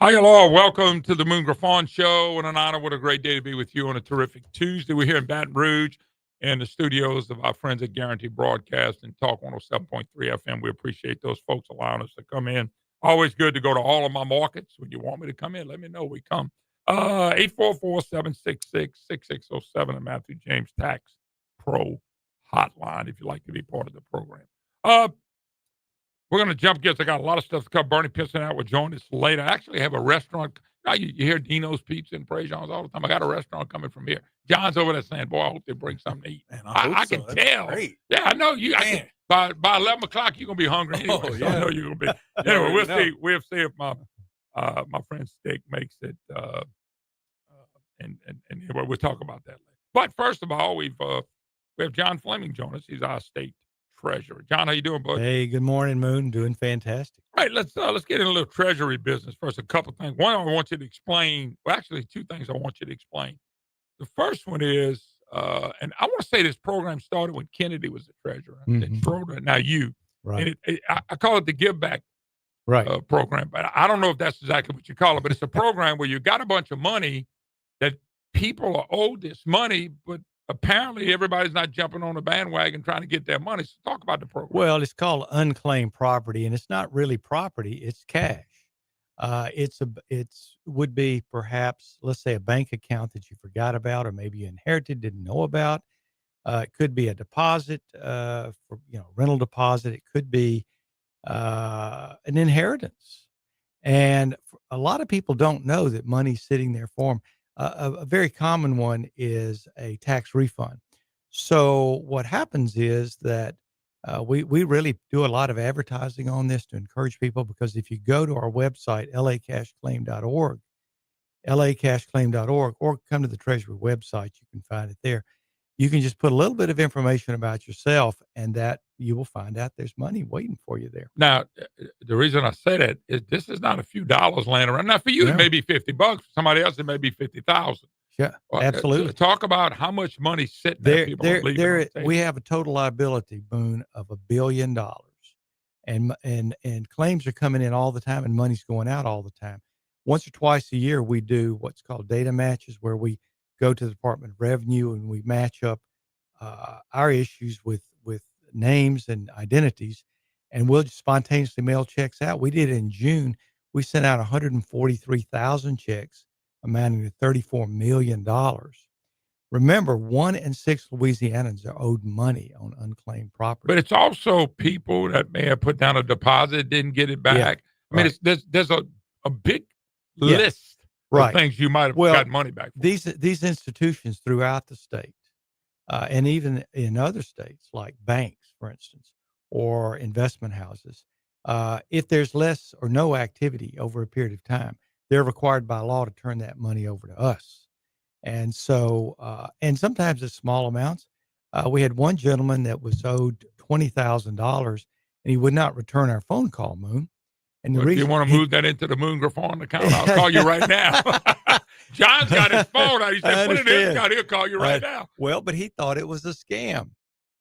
Hi, hello. Welcome to the Griffon Show. And an honor. What a great day to be with you on a terrific Tuesday. We're here in Baton Rouge in the studios of our friends at Guarantee Broadcast and Talk 107.3 FM. We appreciate those folks allowing us to come in. Always good to go to all of my markets. When you want me to come in, let me know. We come. 844-766-6607 and Matthew James Tax Pro Hotline if you'd like to be part of the program. We're going to jump gears. I got a lot of stuff to cover. Bernie Piston out will join us later. I actually have a restaurant. Now you hear Dino's Pizza and Prejean's all the time. I got a restaurant coming from here. John's over there saying, boy, I hope they bring something to eat. Man, I can so. tell. Great. Yeah, I know you. By 11 o'clock, you're going to be hungry anyway. Oh, So yeah. I know you're going to be. Anyway, we'll see. We'll see if my friend Stick makes it. And anyway, we'll talk about that later. But first of all, we have John Fleming join us. He's our state treasurer. John, how you doing, bud? Hey, good morning, Moon. Doing fantastic. All right, let's get in a little treasury business first. A couple of things. One, I want you to explain. Well, actually, two things I want you to explain. The first one is, and I want to say this program started when Kennedy was the treasurer. And Schroeder, now you. Right. And I call it the Give Back program, but I don't know if that's exactly what you call it. But it's a program where you got a bunch of money that people are owed this money, but apparently everybody's not jumping on the bandwagon trying to get their money. So talk about the program. Well, it's called unclaimed property, and it's not really property; it's cash. Would be perhaps, let's say, a bank account that you forgot about, or maybe you inherited, didn't know about. It could be a deposit for rental deposit. It could be an inheritance, and a lot of people don't know that money's sitting there for them. A very common one is a tax refund. So what happens is that we really do a lot of advertising on this to encourage people, because if you go to our website, lacashclaim.org, or come to the Treasury website, you can find it there. You can just put a little bit of information about yourself, and that you will find out there's money waiting for you there. Now, the reason I say that is this is not a few dollars laying around. Now, for you, it may be $50. For somebody else, it may be 50,000. Yeah, absolutely. Talk about how much money sitting there. We have a total liability, Boone, of $1 billion, and claims are coming in all the time, and money's going out all the time. Once or twice a year, we do what's called data matches, where we go to the Department of Revenue and we match up our issues with names and identities, and we'll just spontaneously mail checks out. We did it in June. We sent out 143,000 checks amounting to $34 million. Remember, 1 in 6 Louisianans are owed money on unclaimed property. But it's also people that may have put down a deposit, didn't get it back. Yeah, I mean, there's a big list of things you might have gotten money back for. These institutions throughout the state, and even in other states like banks, for instance, or investment houses, if there's less or no activity over a period of time, they're required by law to turn that money over to us. And so, and sometimes it's small amounts. We had one gentleman that was owed $20,000, and he would not return our phone call, Moon. And the reason you want to move that into the Moon Griffon account, I'll call you right now. John's got his phone out. He said, put it in his account. He'll call you right now. Well, but he thought it was a scam.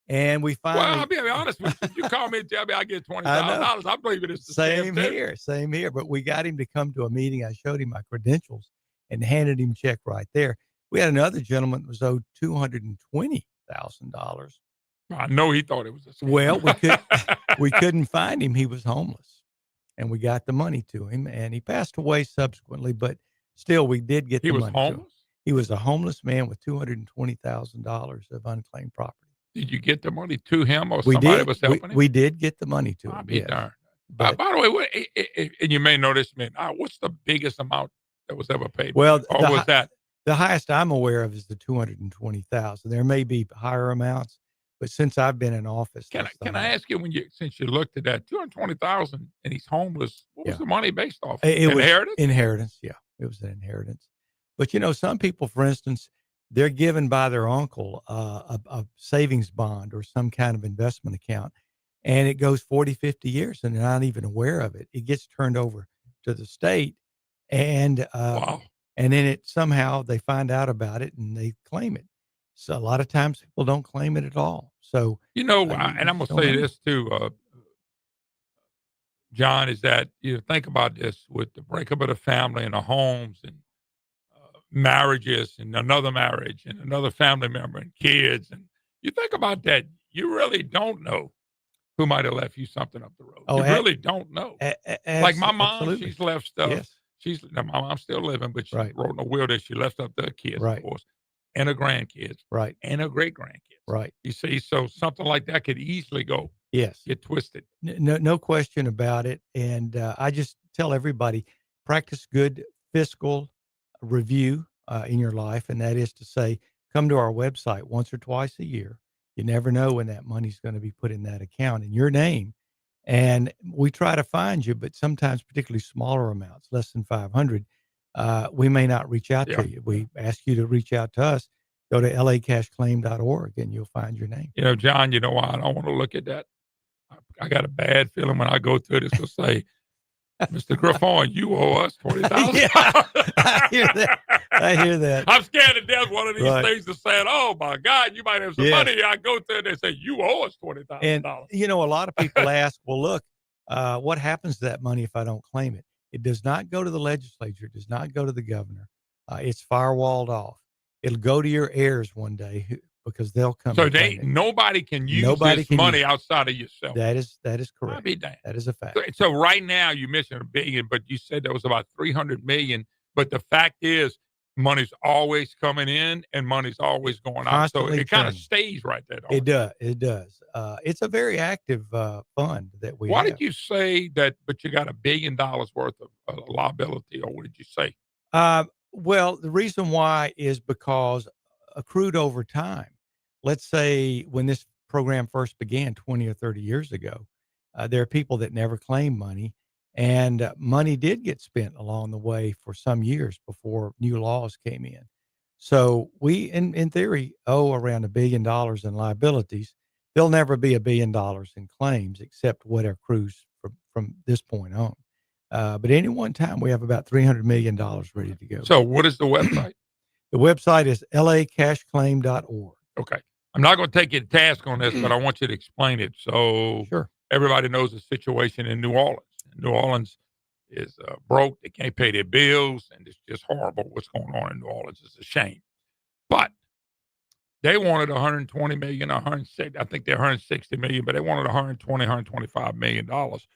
And we finally. Well, I'll be honest with you. If you call me and tell me I get $20,000, I believe it is the same here. Same here. But we got him to come to a meeting. I showed him my credentials and handed him a check right there. We had another gentleman that was owed $220,000. I know he thought it was a scam. Well, we couldn't find him. He was homeless, and we got the money to him, and he passed away subsequently. But still, we did get the money. He was homeless? He was a homeless man with $220,000 of unclaimed property. Did you get the money to him, or somebody was helping him? We did get the money to him. I'll be darned. By the way, and you may know this, man, what's the biggest amount that was ever paid? Well, or was that? The highest I'm aware of is the $220,000. There may be higher amounts, but since I've been in office, can I ask you, since you looked at that $220,000 and he's homeless, what was the money based off? Inheritance? Inheritance, yeah, it was an inheritance. But some people, for instance, they're given by their uncle a savings bond or some kind of investment account, and it goes 40, 50 years, and they're not even aware of it. It gets turned over to the state, and wow. And then somehow they find out about it and they claim it. So a lot of times people don't claim it at all. So and I'm gonna say this too. John, is that think about this with the breakup of the family and the homes and marriages and another marriage and another family member and kids, and you think about that, you really don't know who might have left you something up the road. Oh, You really don't know. Like my mom, absolutely. she's left stuff. Yes. My mom's still living, but she Right. wrote in a will that she left up to her kids, Right. of course, and her grandkids, Right. and her great grandkids. Right. You see, so something like that could easily Yes. get twisted. No question about it. And I just tell everybody, practice good fiscal review in your life. And that is to say, come to our website once or twice a year. You never know when that money's going to be put in that account in your name. And we try to find you, but sometimes particularly smaller amounts, less than 500, we may not reach out Yeah. to you. We ask you to reach out to us. Go to lacashclaim.org and you'll find your name. John, you know why I don't want to look at that? I got a bad feeling when I go through this to say, Mr. Griffon, you owe us $20,000. Yeah, I hear that. I hear that. I'm scared to death one of these Right. things is saying, oh my God, you might have some Yes. money. I go through and they say, you owe us $20,000. And, a lot of people ask, well, look, what happens to that money if I don't claim it? It does not go to the legislature. It does not go to the governor. It's firewalled off. It'll go to your heirs one day because they'll come. So and claim it. nobody can use this money outside of yourself. That is correct. I'll be damned. That is a fact. So right now you mentioned $1 billion, but you said there was about $300 million. But the fact is, money's always coming in and money's always going out. Constantly So it kind of stays right there. It does. It does. It's a very active fund that we have. Why did you say that, but you got $1 billion worth of liability, or what did you say? Well, the reason why is because accrued over time. Let's say when this program first began 20 or 30 years ago, there are people that never claimed money, and money did get spent along the way for some years before new laws came in. So we, in theory, owe around $1 billion in liabilities. There'll never be $1 billion in claims except what accrues from this point on. But any one time, we have about $300 million ready to go. So what is the website? The website is lacashclaim.org. Okay. I'm not going to take you to task on this, but I want you to explain it so Sure. Everybody knows the situation in New Orleans. New Orleans is broke. They can't pay their bills, and it's just horrible what's going on in New Orleans. It's a shame. But they wanted 120 million, 160. I think they're 160 million, but they wanted 120, 125 million dollars.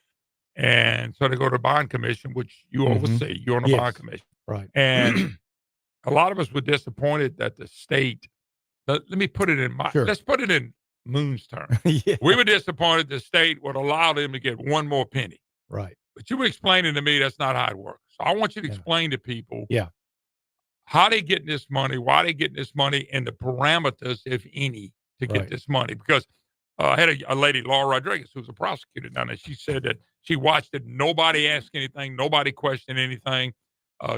And so they go to the bond commission, which you oversee. You're on the bond commission, right? And a lot of us were disappointed that the state. Let me put it in let's put it in Moon's terms. Yeah. We were disappointed the state would allow them to get one more penny. Right. But you were explaining to me that's not how it works. So I want you to explain to people how they getting this money, why they getting this money, and the parameters, if any, to get this money. Because I had a lady, Laura Rodriguez, who's a prosecutor down there. She said that she watched it. Nobody asked anything. Nobody questioned anything.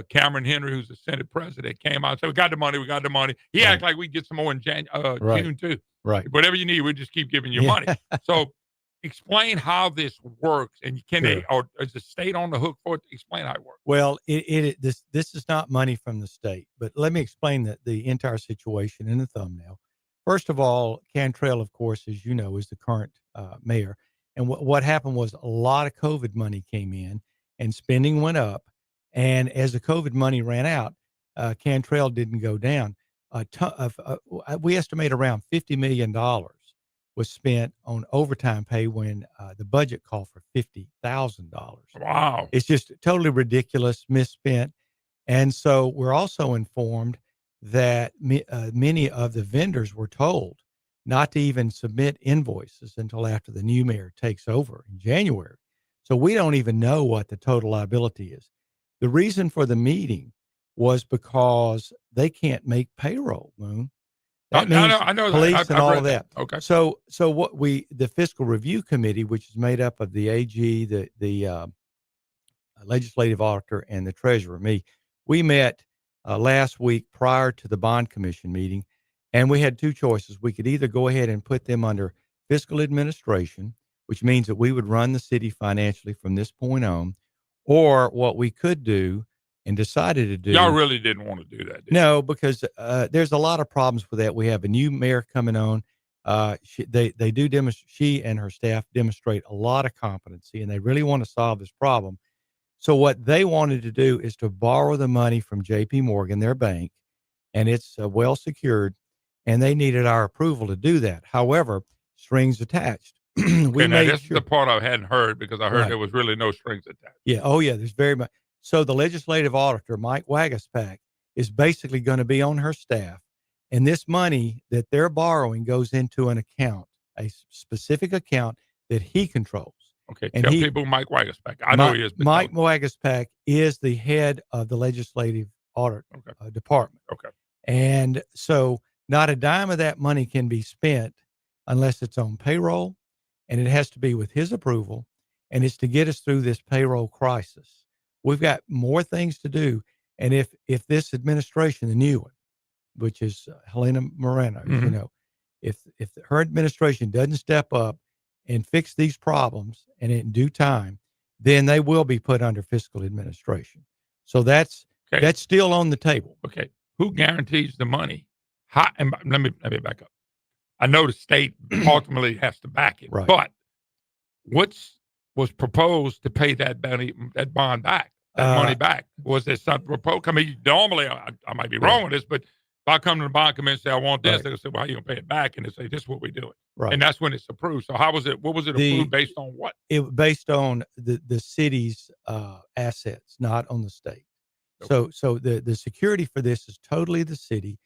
Cameron Henry, who's the Senate president, came out and said, we got the money. We got the money. He acted like we'd get some more in June, too. Right. Whatever you need, we just keep giving you money. So explain how this works. And can they, or is the state on the hook for it? Explain how it works. Well, this is not money from the state, but let me explain the entire situation in the thumbnail. First of all, Cantrell, of course, as you know, is the current mayor. And what happened was a lot of COVID money came in and spending went up. And as the COVID money ran out, Cantrell didn't go down. We estimate around $50 million was spent on overtime pay when the budget called for $50,000. Wow. It's just totally ridiculous, misspent. And so we're also informed that many of the vendors were told not to even submit invoices until after the new mayor takes over in January. So we don't even know what the total liability is. The reason for the meeting was because they can't make payroll, Moon. That means I know police and all of that. Okay. So what the Fiscal Review Committee, which is made up of the AG, the legislative auditor, and the treasurer, me, we met last week prior to the bond commission meeting, and we had two choices. We could either go ahead and put them under fiscal administration, which means that we would run the city financially from this point on, or what we could do and decided to do. Y'all really didn't want to do that, did No, because there's a lot of problems with that. We have a new mayor coming on. They do demonstrate. She and her staff demonstrate a lot of competency, and they really want to solve this problem. So what they wanted to do is to borrow the money from J.P. Morgan, their bank, and it's well secured, and they needed our approval to do that. However, strings attached. Okay, We now made this is the sure. part I hadn't heard because I heard Right. there was really no strings attached. Yeah. Oh, yeah. There's very much. So the legislative auditor, Mike Wagaspak, is basically going to be on her staff, and this money that they're borrowing goes into an account, a specific account that he controls. Okay, And tell people Mike Wagaspak. I know Mike, he is, but Mike Wagaspak is the head of the legislative audit okay, department. okay, And so not a dime of that money can be spent unless it's on payroll, and it has to be with his approval, and it's to get us through this payroll crisis. We've got more things to do. And if this administration, the new one, which is Helena Moreno's, hmm if her administration doesn't step up and fix these problems and in due time, then they will be put under fiscal administration. So okay, that's still on the table. okay. Who guarantees the money? How, and let me back up. I know the state ultimately has to back it, Right. but what's was proposed to pay that bond back, that money back? Was there something proposed? I mean, normally I might be wrong with this, but if I come to the bond committee and say I want this, Right. they'll say, "Well, how you gonna pay it back?" And they say, "This is what we're doing," Right. and that's when it's approved. So how was it? What was it The approved based on? What? it based on the city's assets, not on the state. Okay. So the security for this is totally the city.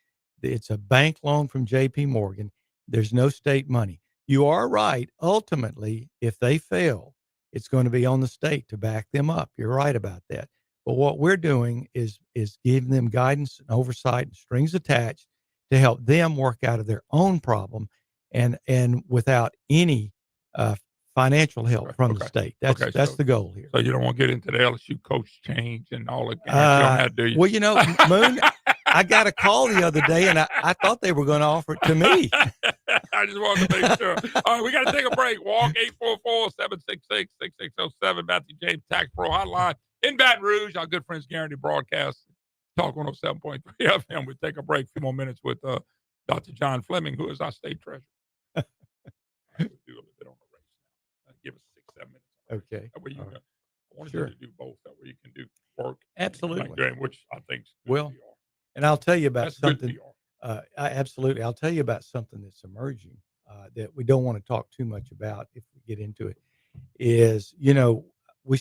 It's a bank loan from J.P. Morgan. There's no state money. You are right. Ultimately, if they fail, it's going to be on the state to back them up. You're right about that. But what we're doing is giving them guidance and oversight and strings attached to help them work out of their own problem, and without any uh, financial help Okay. from the Okay. state. Okay. That's the goal here. So you don't want to get into the LSU coach change and all the guarantee on that, do you? Well, Moon, I got a call the other day, and I thought they were going to offer it to me. I just wanted to make sure. All right, we got to take a break. Walk 844-766-6607, Matthew James Tax Pro Hotline in Baton Rouge. Our good friends Guarantee Broadcast, Talk 107.3 FM. We'll take a break, a few more minutes with Dr. John Fleming, who is our state treasurer. All right, we'll do a little bit on the race now. Give us 6-7 minutes. Okay. That way you All can, right. I wanted Sure. you to do both. That way you can do work. Absolutely. Which I think is good Well, PR. and I'll tell you about That's good something. PR. Absolutely. I'll tell you about something that's emerging that we don't want to talk too much about if we get into it. Is we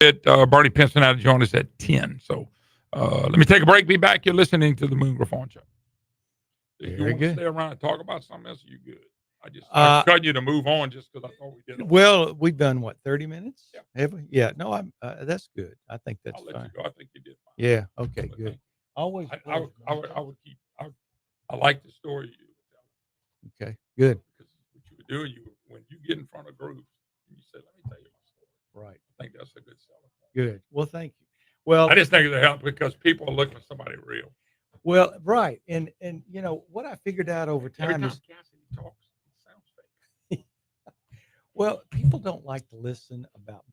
Bernie Pinson to join us at 10. So let me take a break. Be back. You're listening to the Moon Griffon Show. If you Very want to good. stay around and talk about something else, you good. I cut you to move on just because I thought we did. Well, we've done what, 30 minutes? Yeah. Have we? Yeah. No, that's good. I think that's I'll let fine. you go. I think you did fine. Yeah. Okay. But Good. Always. I would keep. I like the story you were telling. Okay. Good. Because what you were doing, when you get in front of groups and you say, "Let me tell you my story," Right. I think that's a good selling point. Good. Well, thank you. Well, I just think it'll help because people are looking for somebody real. well, right. And what I figured out over Every time time is, Cassidy talks, it sounds fake. well, people don't like to listen about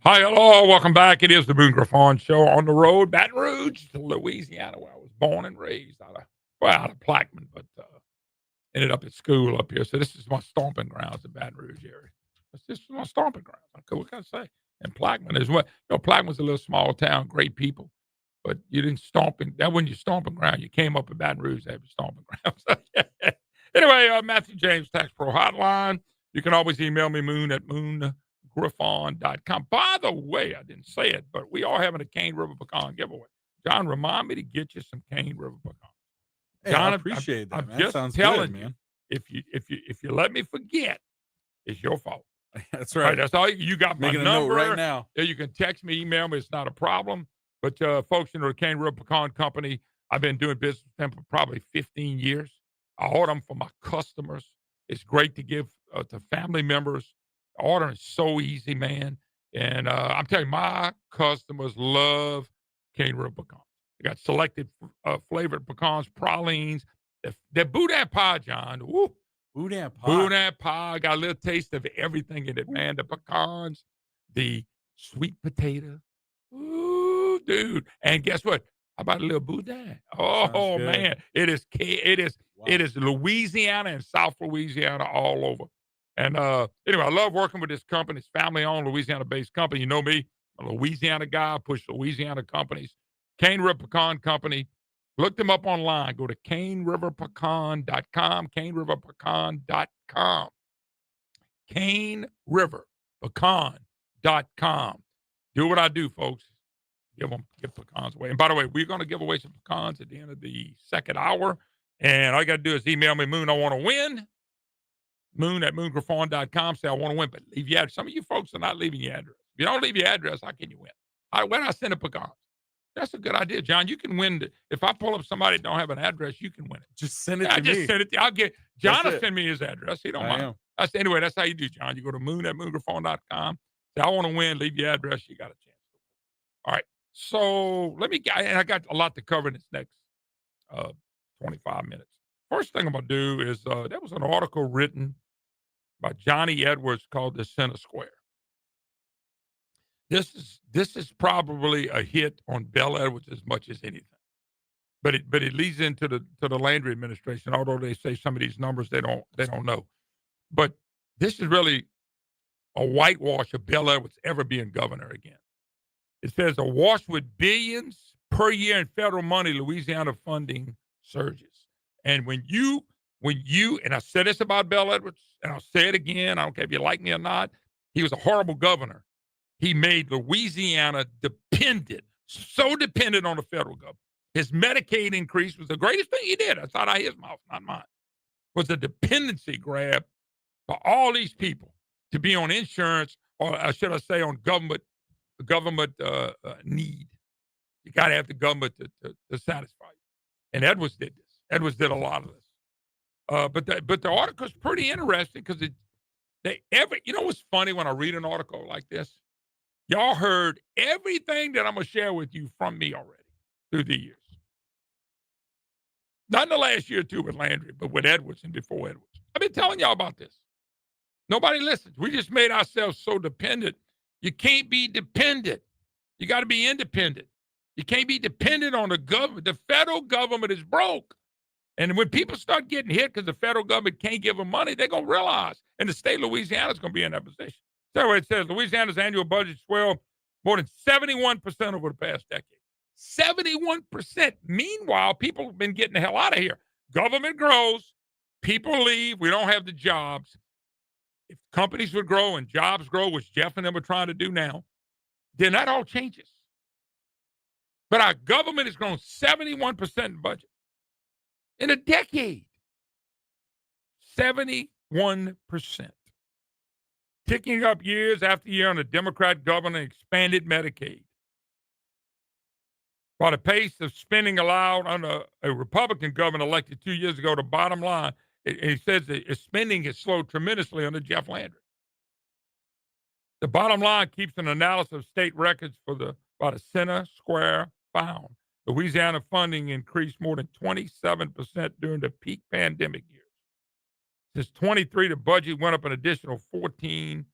Hi, hello, welcome back. It is the Boone Griffon Show on the road, Baton Rouge to Louisiana, where I was born and raised out of Plaquemine, but ended up at school up here. So this is my stomping grounds in Baton Rouge area. It's just my stomping grounds. What can I say? And Plaquemine is what, Plaquemine's a little small town, great people, but you didn't that wasn't your stomping ground. You came up in Baton Rouge to have your stomping grounds. Anyway, Matthew James Tax Pro Hotline. You can always email me, moon@moongriffon.com. By the way, I didn't say it, but we are having a Cane River pecan giveaway. John, remind me to get you some Cane River pecans. Hey, John, I appreciate that, I'm man. just Sounds telling good, you, man. if you let me forget, it's your fault. That's Right, right. that's all. You got my Making a number note right now. Yeah, you can text me, email me. It's not a problem. But folks, the Cane River Pecan Company, I've been doing business with them for probably 15 years. I order them for my customers. It's great to give to family members. Ordering is so easy, man. And I'm telling you, my customers love Cane River Pecans. They got selected flavored pecans, pralines. That boudin pie, John. Woo. Boudin pie. Boudin pie. Got a little taste of everything in it, man. The pecans, the sweet potato. Ooh, dude. And guess what? How about a little boudin? Oh man, it is Louisiana and South Louisiana all over. And anyway, I love working with this company. It's family-owned, Louisiana-based company. You know me, I'm a Louisiana guy. I push Louisiana companies. Cane River Pecan Company. Look them up online. Go to caneriverpecan.com. Caneriverpecan.com. Caneriverpecan.com. Do what I do, folks. Give pecans away. And by the way, we're going to give away some pecans at the end of the second hour. And all you got to do is email me, Moon, I want to win. Moon@moongriffon.com. Say, I want to win. But leave your address. Some of you folks are not leaving your address. If you don't leave your address, how can you win? When I send a pecan. That's a good idea, John. You can win. If I pull up somebody that don't have an address, you can win it. Just send it to me. Just send it. I'll get John to send me his address. He don't mind. Am. That's how you do, John. You go to moon@moongriffon.com. Say, I want to win. Leave your address. You got a chance. All right. So I got a lot to cover in this next 25 minutes. First thing I'm going to do is there was an article written by Johnny Edwards called The Center Square. This is probably a hit on Bell Edwards as much as anything, but it leads into the Landry administration. Although they say some of these numbers they don't know, but this is really a whitewash of Bell Edwards ever being governor again. It says awash with billions per year in federal money, Louisiana funding surges. And when you and I said this about Bell Edwards, and I'll say it again, I don't care if you like me or not, he was a horrible governor. He made Louisiana so dependent on the federal government. His Medicaid increase was the greatest thing he did. That's out of his mouth, not mine. Was a dependency grab for all these people to be on insurance, or should I say on government need. You got to have the government to satisfy you. And Edwards did this. Edwards did a lot of this. But the article's pretty interesting because you know what's funny when I read an article like this? Y'all heard everything that I'm going to share with you from me already through the years. Not in the last year or two with Landry, but with Edwards and before Edwards. I've been telling y'all about this. Nobody listens. We just made ourselves so dependent. You can't be dependent. You got to be independent. You can't be dependent on the government. The federal government is broke. And when people start getting hit because the federal government can't give them money, they're going to realize. And the state of Louisiana is going to be in that position. That's what it says. Louisiana's annual budget swelled more than 71% over the past decade. 71%. Meanwhile, people have been getting the hell out of here. Government grows. People leave. We don't have the jobs. If companies would grow and jobs grow, which Jeff and them are trying to do now, then that all changes. But our government has grown 71% in budget in a decade. 71%. Ticking up years after year on a Democrat governor expanded Medicaid. While the pace of spending allowed under a Republican governor elected 2 years ago, the bottom line, he says that spending has slowed tremendously under Jeff Landry. The bottom line keeps an analysis of state records by the Center Square found. Louisiana funding increased more than 27% during the peak pandemic years. Since 23, the budget went up an additional 14%.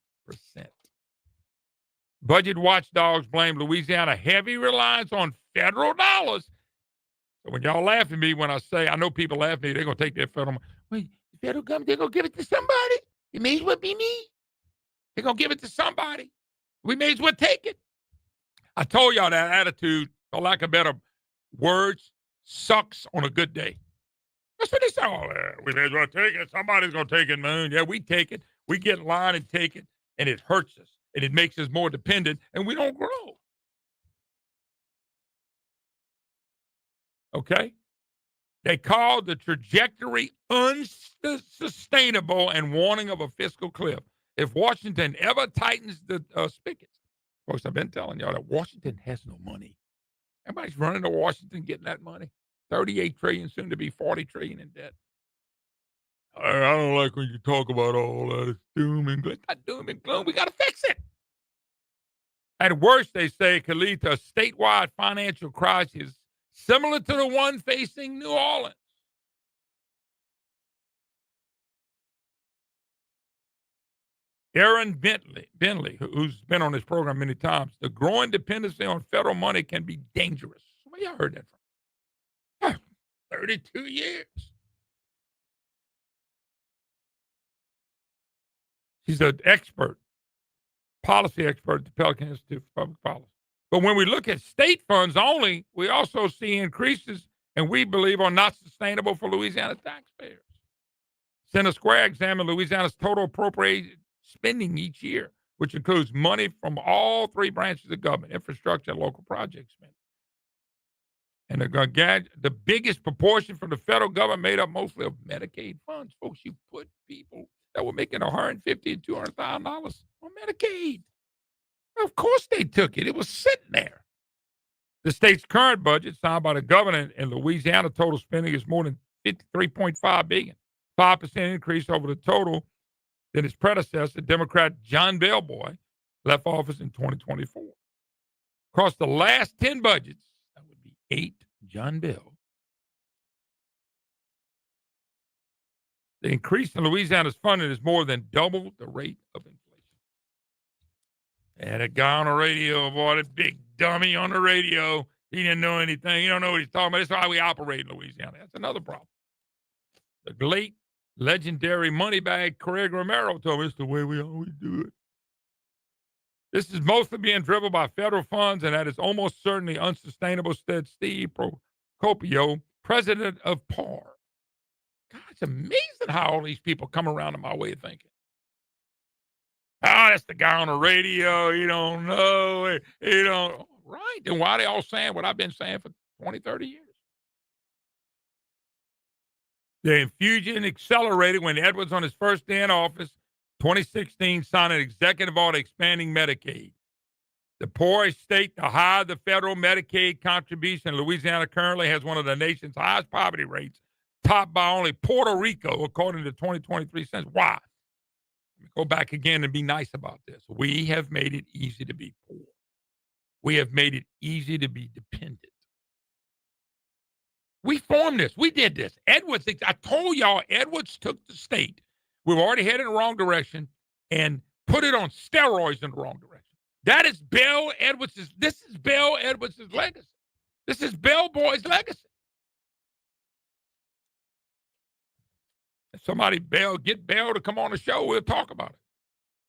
Budget watchdogs blame Louisiana heavy reliance on federal dollars. So when y'all laugh at me when I say, I know people laugh at me, they're going to take their federal money. Wait, the federal government, they're going to give it to somebody? It may as well be me. They're going to give it to somebody. We may as well take it. I told y'all that attitude, for lack of better words, sucks on a good day. That's what they say. Oh, we may as well take it. Somebody's going to take it, man. Yeah, we take it. We get in line and take it, and it hurts us, and it makes us more dependent, and we don't grow. Okay? They called the trajectory unsustainable and warning of a fiscal cliff. If Washington ever tightens the spigots, folks, I've been telling y'all that Washington has no money. Everybody's running to Washington getting that money. 38 trillion, soon to be 40 trillion in debt. I don't like when you talk about all that. It's doom and gloom. It's not doom and gloom. We got to fix it. At worst, they say it could lead to a statewide financial crisis similar to the one facing New Orleans. Aaron Bentley, who's been on this program many times, the growing dependency on federal money can be dangerous. Where y'all heard that from? 32 years. She's an expert, policy expert at the Pelican Institute for Public Policy. But when we look at state funds only, we also see increases, and we believe are not sustainable for Louisiana taxpayers. Center Square examined Louisiana's total appropriated spending each year, which includes money from all three branches of government, infrastructure, and local project spending. And the biggest proportion from the federal government made up mostly of Medicaid funds. Folks, you put people that were making $150,000 and $200,000 on Medicaid. Of course they took it. It was sitting there. The state's current budget, signed by the governor in Louisiana, total spending is more than $53.5 billion, 5% increase over the total that his predecessor, Democrat John Bellboy, left office in 2024. Across the last 10 budgets, that would be 8 John Bell, the increase in Louisiana's funding is more than double the rate of inflation. And a guy on the radio, boy, that big dummy on the radio, he didn't know anything. He don't know what he's talking about. That's how we operate in Louisiana. That's another problem. The late legendary moneybag Craig Romero told me it's the way we always do it. This is mostly being driven by federal funds, and that is almost certainly unsustainable, said Steve Procopio, president of PAR. God, it's amazing how all these people come around to my way of thinking. Oh, that's the guy on the radio. You don't know. You don't. Right. Then why are they all saying what I've been saying for 20, 30 years? The infusion accelerated when Edwards, on his first day in office, 2016, signed an executive order expanding Medicaid. The poorest state to higher the federal Medicaid contribution, Louisiana currently has one of the nation's highest poverty rates, topped by only Puerto Rico, according to 2023 census. Why? Let me go back again and be nice about this. We have made it easy to be poor. We have made it easy to be dependent. We formed this. We did this. Edwards, I told y'all, Edwards took the state. We were already headed in the wrong direction and put it on steroids in the wrong direction. That is Bell Edwards. This is Bell Edwards' legacy. This is Bell Boy's legacy. If somebody get Bell to come on the show, we'll talk about it.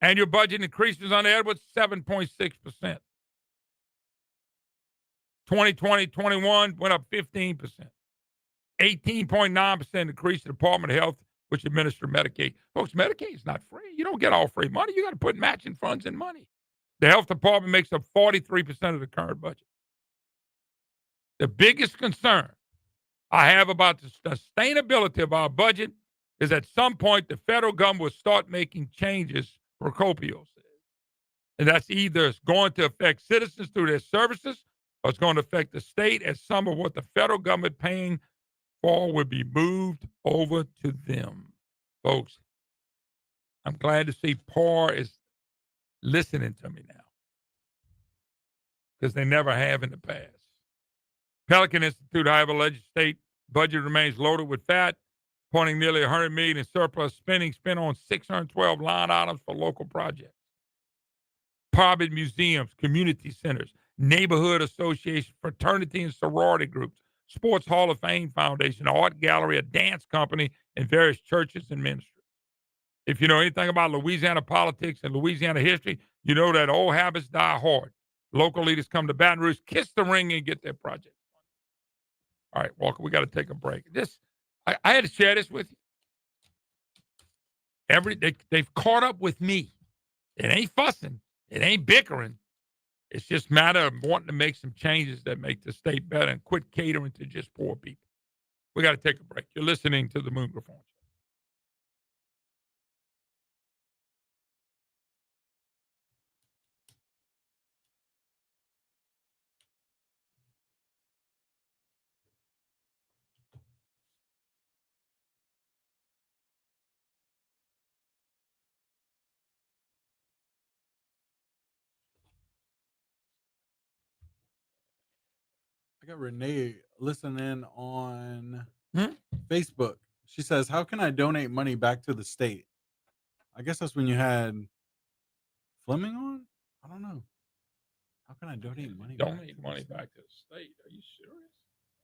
Annual budget increases on Edwards, 7.6%. 2020-21 went up 15%. 18.9% increase in the Department of Health, which administers Medicaid. Folks, Medicaid is not free. You don't get all free money. You got to put matching funds in money. The health department makes up 43% of the current budget. The biggest concern I have about the sustainability of our budget is at some point the federal government will start making changes, Procopio says. And that's either going to affect citizens through their services or it's going to affect the state, as some of what the federal government paying for will be moved over to them. Folks, I'm glad to see PAR is listening to me now because they never have in the past. Pelican Institute, however, alleged state budget remains loaded with fat, pointing nearly $100 million in surplus spending spent on 612 line items for local projects. private museums, community centers, neighborhood associations, fraternity and sorority groups, Sports Hall of Fame Foundation, art gallery, a dance company, and various churches and ministries. If you know anything about Louisiana politics and Louisiana history, you know that old habits die hard. Local leaders come to Baton Rouge, kiss the ring, and get their project. All right, Walker, we got to take a break. I had to share this with you. They've caught up with me. It ain't fussing. It ain't bickering. It's just a matter of wanting to make some changes that make the state better and quit catering to just poor people. We got to take a break. You're listening to the Moon Griffon Show. I got Renee listening on Hmm? Facebook. She says, "How can I donate money back to the state?" I guess that's when you had Fleming on. I don't know. How can I donate money? Donate money back to the state. Are you serious?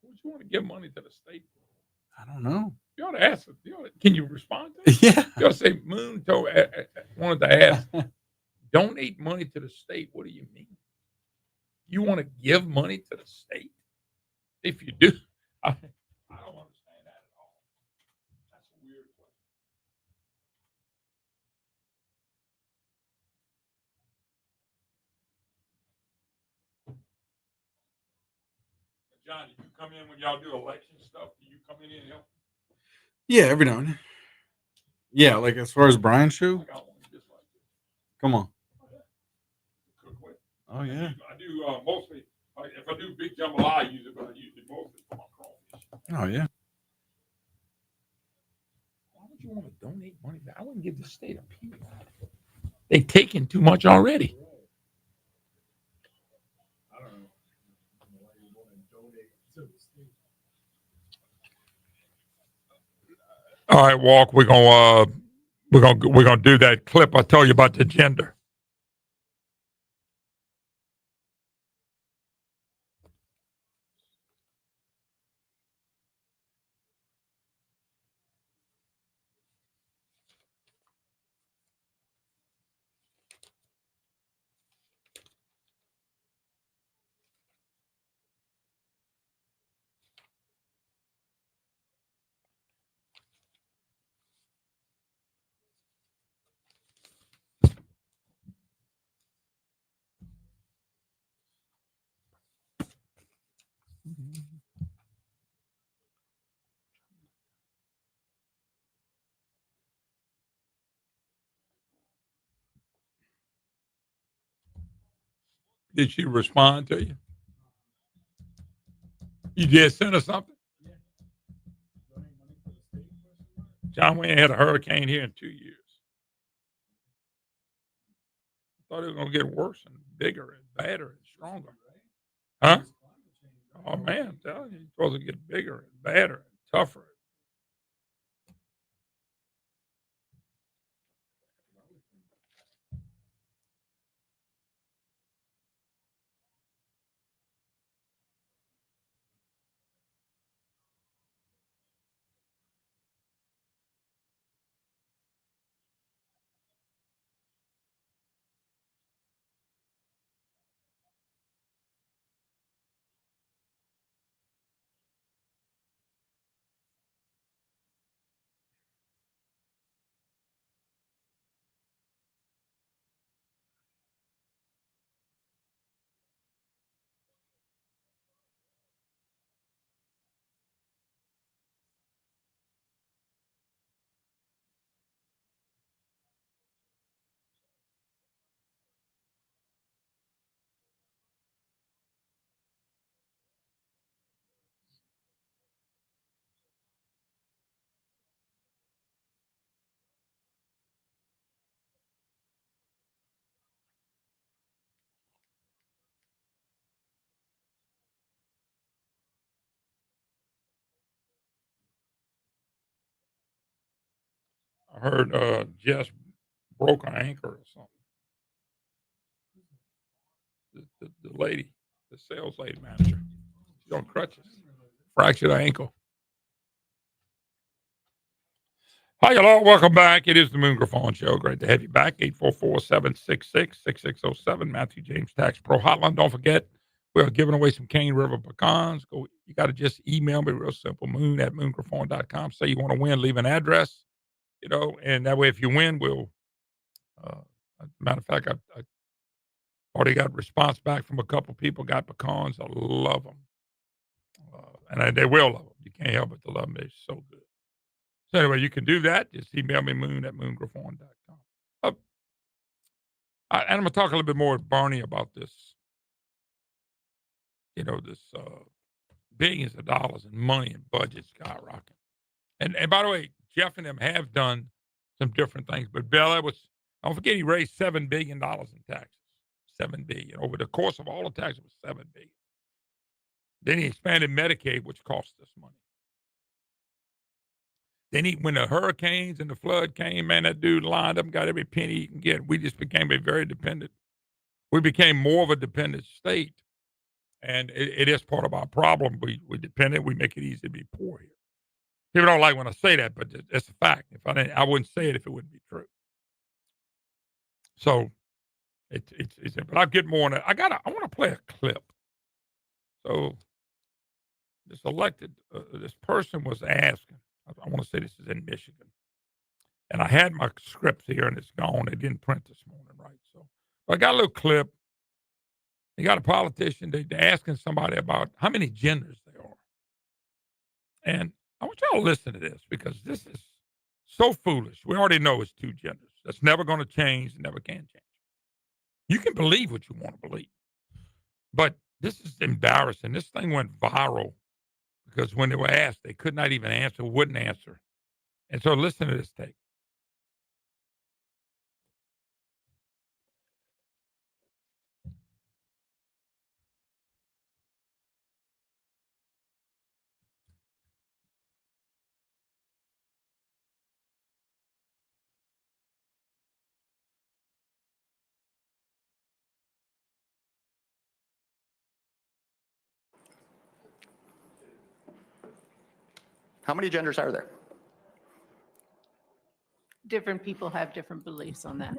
What you want to give money to the state for? I don't know. You ought to ask them. Can you respond to it? Yeah. You ought to say, Moon told, wanted to ask, donate money to the state. What do you mean? You want to give money to the state? If you do, I don't understand that at all. That's a weird question. John, did you come in when y'all do election stuff? Do you come in and help? Yeah, every now and then. Yeah, like as far as Brian's show. I got one just like this. Come on. Cook with. Oh yeah. I do mostly. If I do big jambalaya, I use it, but I use it mostly for my crawfish. Oh yeah. Why would you want to donate money back? I wouldn't give the state a penny. They've taken too much already. I don't know why you want to donate to the state. All right, Walk. We're gonna do that clip I told you about the gender. Did she respond to you? You did send her something? Donate money to the state? John, we ain't had a hurricane here in 2 years. I thought it was gonna get worse and bigger and badder and stronger. Huh? Oh man, I'm telling you, it's supposed to get bigger and badder and tougher. I heard Jess broke an ankle or something. the lady, the sales lady manager. She's on crutches, fractured her ankle. Hi, hello, welcome back. It is the Moon Griffon Show. Great to have you back. 844-766-6607, Matthew James Tax Pro Hotline. Don't forget, we are giving away some Cane River pecans. You got to just email me, real simple, moon@moongriffon.com. Say you want to win, leave an address, and that way if you win, we'll, matter of fact, I already got response back from a couple people, got pecans. I love them. And they will love them. You can't help but to love them. They're so good. So anyway, you can do that. Just email me, moon@moongriffon.com. And I'm going to talk a little bit more with Barney about this, this billions of dollars in money and budget skyrocketing. And by the way, Jeff and them have done some different things. But Bella don't forget, he raised $7 billion in taxes. $7 billion. Over the course of all the taxes, it was $7 billion. Then he expanded Medicaid, which cost us money. Then when the hurricanes and the flood came, man, that dude lined up and got every penny he can get. We just became we became more of a dependent state. And it is part of our problem. We dependent, we make it easy to be poor here. People don't like when I say that, but it's a fact. If I wouldn't say it if it wouldn't be true. So it's but I'll get more on it. I want to play a clip. So this person was asking, I want to say this is in Michigan. And I had my scripts here and it's gone. They didn't print this morning, right? So I got a little clip. You got a politician, they're asking somebody about how many genders there are. And I want y'all to listen to this because this is so foolish. We already know it's two genders. That's never going to change, never can change. You can believe what you want to believe. But this is embarrassing. This thing went viral because when they were asked, they could not even answer, wouldn't answer. And so listen to this tape. How many genders are there? Different people have different beliefs on that.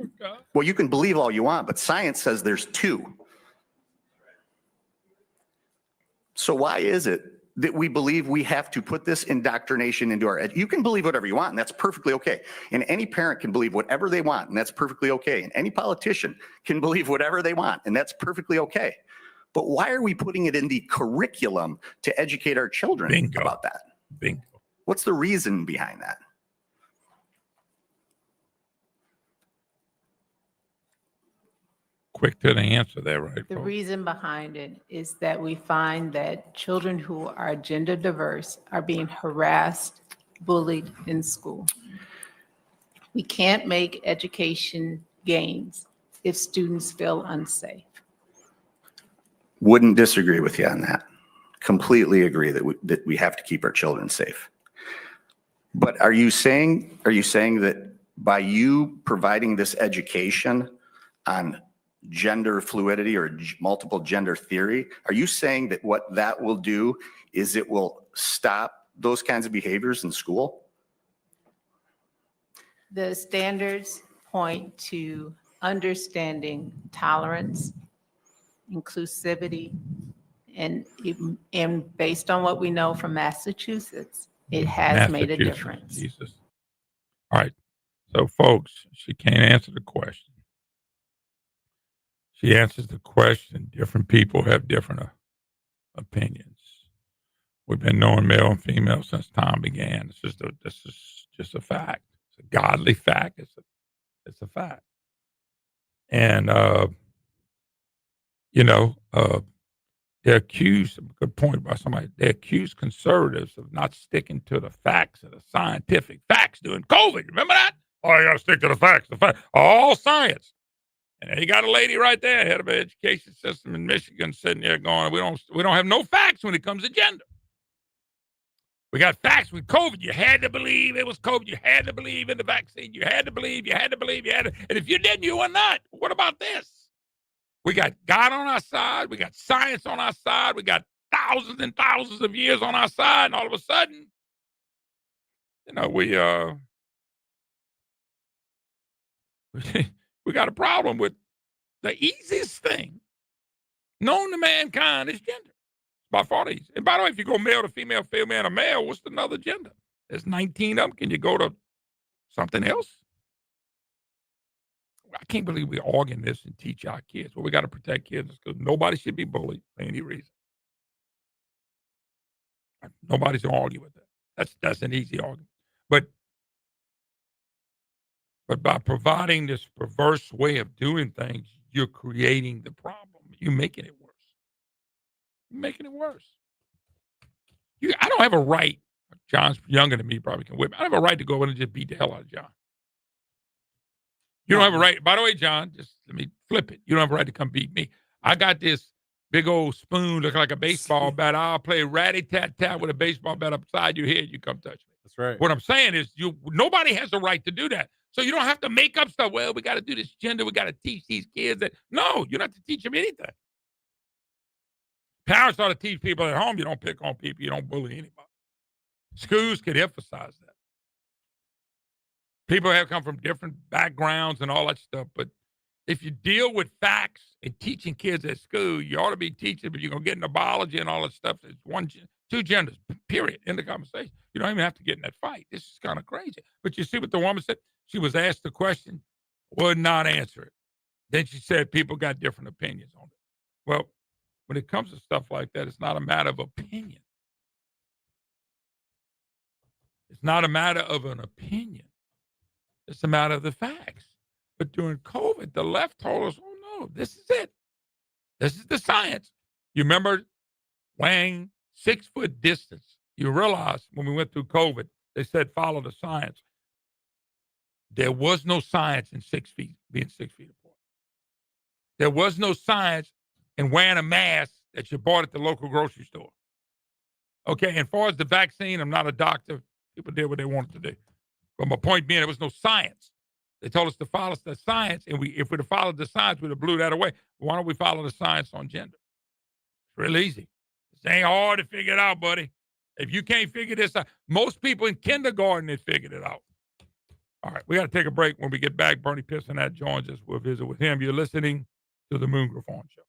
Well, you can believe all you want, but science says there's two. So why is it that we believe we have to put this indoctrination into our you can believe whatever you want, and that's perfectly okay. And any parent can believe whatever they want, and that's perfectly okay. And any politician can believe whatever they want, and that's perfectly okay. But why are we putting it in the curriculum to educate our children about that? Bingo. What's the reason behind that? Quick to the answer there, right? The folks? reason behind it is that we find that children who are gender diverse are being harassed, bullied in school. We can't make education gains if students feel unsafe. Wouldn't disagree with you on that. Completely agree that we have to keep our children safe. But are you saying that by you providing this education on gender fluidity or multiple gender theory, are you saying that what that will do is it will stop those kinds of behaviors in school? The standards point to understanding tolerance, inclusivity, and based on what we know from Massachusetts, it has made a difference. Jesus. All right. So, folks, she can't answer the question. She answers the question. Different people have different opinions. We've been knowing male and female since time began. This is just a fact. It's a godly fact. It's a fact. And they're accused, a good point by somebody, they accuse conservatives of not sticking to the facts and the scientific facts during COVID. Remember that? Oh, you got to stick to the facts. All science. And you got a lady right there, head of an education system in Michigan, sitting there going, we don't have no facts when it comes to gender. We got facts with COVID. You had to believe it was COVID. You had to believe in the vaccine. You had to believe. And if you didn't, you were not. What about this? We got God on our side. We got science on our side. We got thousands and thousands of years on our side. And all of a sudden, we we got a problem with the easiest thing known to mankind is gender. By far the easiest. And by the way, if you go male to female, female to male, what's another gender? There's 19 of them. Can you go to something else? I can't believe we argue this and teach our kids. Well, we got to protect kids because nobody should be bullied for any reason. Nobody's going to argue with that. That's an easy argument. But by providing this perverse way of doing things, you're creating the problem. You're making it worse. You're making it worse. I don't have a right. John's younger than me, probably can whip me. I don't have a right to go in and just beat the hell out of John. You don't have a right. By the way, John, just let me flip it. You don't have a right to come beat me. I got this big old spoon looking like a baseball bat. I'll play ratty-tat-tat with a baseball bat upside your head. You come touch me. That's right. What I'm saying is nobody has the right to do that. So you don't have to make up stuff. Well, we got to do this gender. We got to teach these kids that. No, you don't have to teach them anything. Parents ought to teach people at home. You don't pick on people. You don't bully anybody. Schools could emphasize that. People have come from different backgrounds and all that stuff. But if you deal with facts and teaching kids at school, you ought to be teaching, but you're going to get into biology and all that stuff. It's two genders, period, in the conversation. You don't even have to get in that fight. This is kind of crazy. But you see what the woman said? She was asked the question, would not answer it. Then she said people got different opinions on it. Well, when it comes to stuff like that, it's not a matter of opinion. It's not a matter of an opinion. It's a matter of the facts. But during COVID, the left told us, oh, no, this is it. This is the science. You remember weighing 6 foot distance. You realize when we went through COVID, they said follow the science. There was no science in 6 feet, being 6 feet apart. There was no science in wearing a mask that you bought at the local grocery store. Okay, and as far as the vaccine, I'm not a doctor. People did what they wanted to do. But my point being, there was no science. They told us to follow the science, and if we'd have followed the science, we'd have blew that away. Why don't we follow the science on gender? It's real easy. This ain't hard to figure it out, buddy. If you can't figure this out, most people in kindergarten had figured it out. All right, we got to take a break. When we get back, Bernie Pissinat joins us. We'll visit with him. You're listening to the Moon Griffon Show.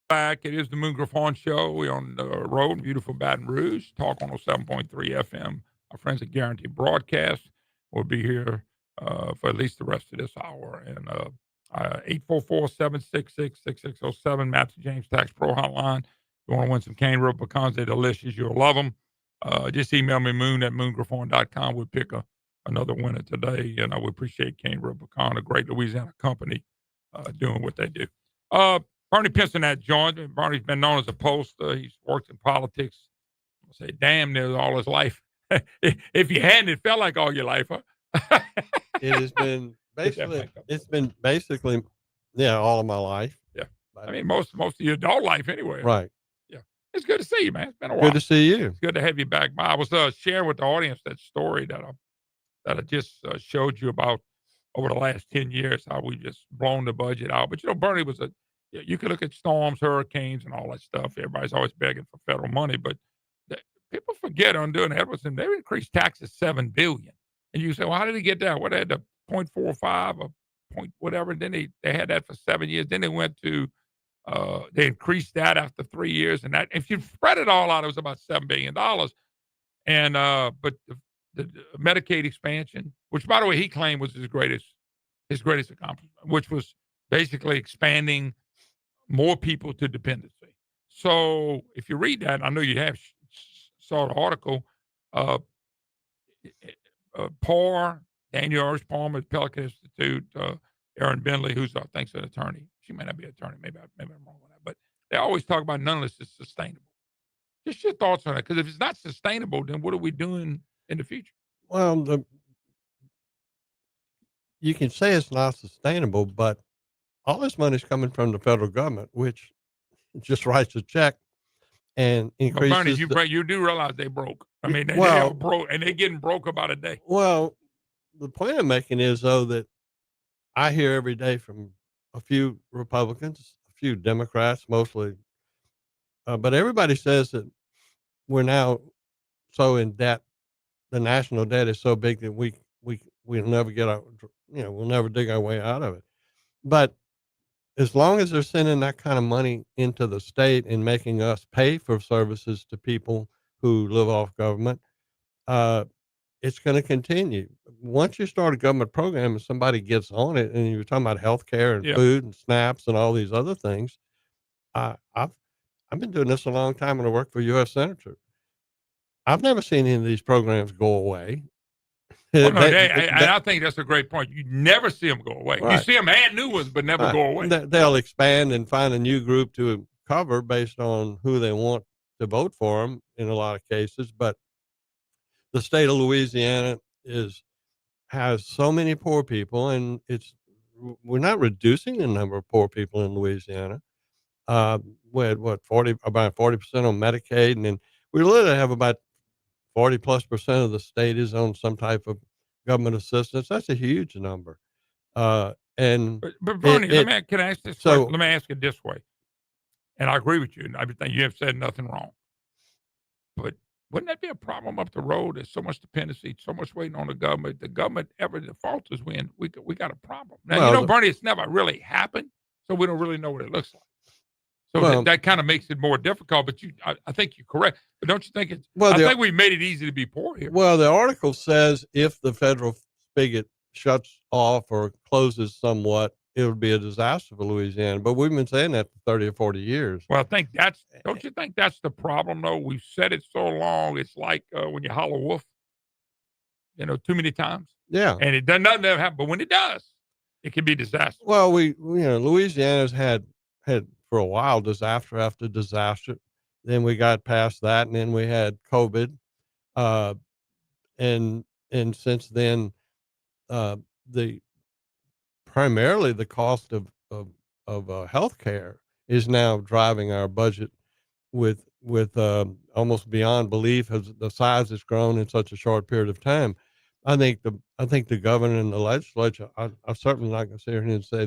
Back. It is the Moon Griffon Show. We're on the road in beautiful Baton Rouge. Talk on 07.3 FM. Our friends at Guaranteed Broadcast will be here for at least the rest of this hour. And 844-766-6607, Matthew James Tax Pro Hotline. You want to win some cane rub pecans? They're delicious. You'll love them. Just email me, moon@moongriffon.com. We'll pick another winner today. And I would appreciate Cane Rub Pecan, a great Louisiana company, doing what they do. Bernie Pinson joined. Bernie's been known as a pollster. He's worked in politics. I'll say, damn near all his life. If you hadn't, it felt like all your life, huh? It has been basically, yeah, all of my life. Yeah. I mean, most of your adult life anyway. Right. Yeah. It's good to see you, man. It's been a while. Good to see you. It's good to have you back. I was sharing with the audience that story that I just showed you about over the last 10 years, how we just blown the budget out. But, Bernie was you could look at storms, hurricanes, and all that stuff. Everybody's always begging for federal money, but people forget on doing Edwardson, they increased taxes $7 billion. And you say, well, how did he get that? Well, they had the 0.45 or point whatever. Then they had that for 7 years. Then they went to they increased that after 3 years, and that if you spread it all out, it was about $7 billion. And but the Medicaid expansion, which by the way he claimed was his greatest accomplishment, which was basically expanding more people to dependency. So if you read that, I know you have saw the article. PAR, Daniel Ernst Palmer at Pelican Institute, Erin Bentley, who's I think's an attorney. She may not be an attorney. Maybe I'm wrong on that. But they always talk about none of this is sustainable. Just your thoughts on it, because if it's not sustainable, then what are we doing in the future? Well, you can say it's not sustainable, but all this money is coming from the federal government, which just writes a check and increases. Bernie, you do realize they broke. I mean, they are broke, and they're getting broke about a day. Well, the point I'm making is, though, that I hear every day from a few Republicans, a few Democrats, mostly, but everybody says that we're now so in debt. The national debt is so big that we'll never get out. We'll never dig our way out of it. But as long as they're sending that kind of money into the state and making us pay for services to people who live off government, it's going to continue. Once you start a government program and somebody gets on it, and you're talking about healthcare and food and SNAPs and all these other things, I've been doing this a long time, and I work for U.S. Senator. I've never seen any of these programs go away. And I think that's a great point. You never see them go away. Right. You see them add new ones, but never go away. They'll expand and find a new group to cover based on who they want to vote for them in a lot of cases. But the state of Louisiana has so many poor people, and we're not reducing the number of poor people in Louisiana. We had about 40% on Medicaid, and then we literally have about 40+% of the state is on some type of government assistance. That's a huge number. But Bernie, can I ask this? Let me ask it this way. And I agree with you. I think you have said nothing wrong. But wouldn't that be a problem up the road? There's so much dependency, so much waiting on the government. The government ever defaults us, we got a problem. Now, Bernie, it's never really happened, so we don't really know what it looks like. So that kind of makes it more difficult, but I think you're correct. But don't you think I think we made it easy to be poor here. Well, the article says if the federal spigot shuts off or closes somewhat, it would be a disaster for Louisiana. But we've been saying that for 30 or 40 years. Well, don't you think that's the problem, though? We've said it so long. It's like when you holler wolf, too many times. Yeah. And it does nothing ever happen. But when it does, it can be disaster. Well, Louisiana's had for a while disaster after disaster. Then we got past that, and then we had COVID. And since then, primarily the cost of healthcare is now driving our budget with almost beyond belief as the size has grown in such a short period of time. I think the governor and the legislature, I'm certainly not going to sit here and say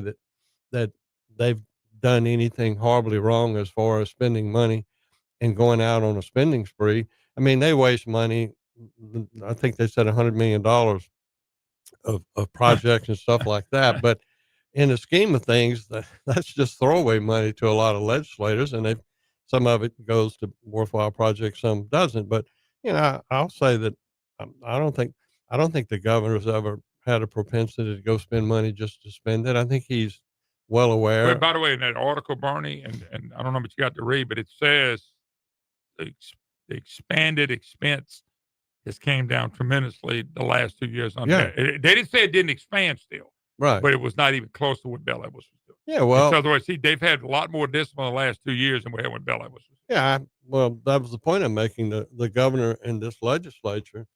that they've done anything horribly wrong as far as spending money and going out on a spending spree. I mean, they waste money. I think they said $100 million of projects and stuff like that. But in the scheme of things, that's just throwaway money to a lot of legislators, and some of it goes to worthwhile projects, some doesn't. But I'll say that I don't think the governor's ever had a propensity to go spend money just to spend it. I think he's well aware. Wait, by the way, in that article, Bernie, and I don't know what you got to read, but it says the expanded expense has came down tremendously the last 2 years. They didn't say it didn't expand still, right? But it was not even close to what Bell Edwards was doing. Yeah, well, in other words, they've had a lot more discipline the last 2 years than we had when Bell Edwards was doing. Yeah, well, that was the point I'm making. The governor and this legislature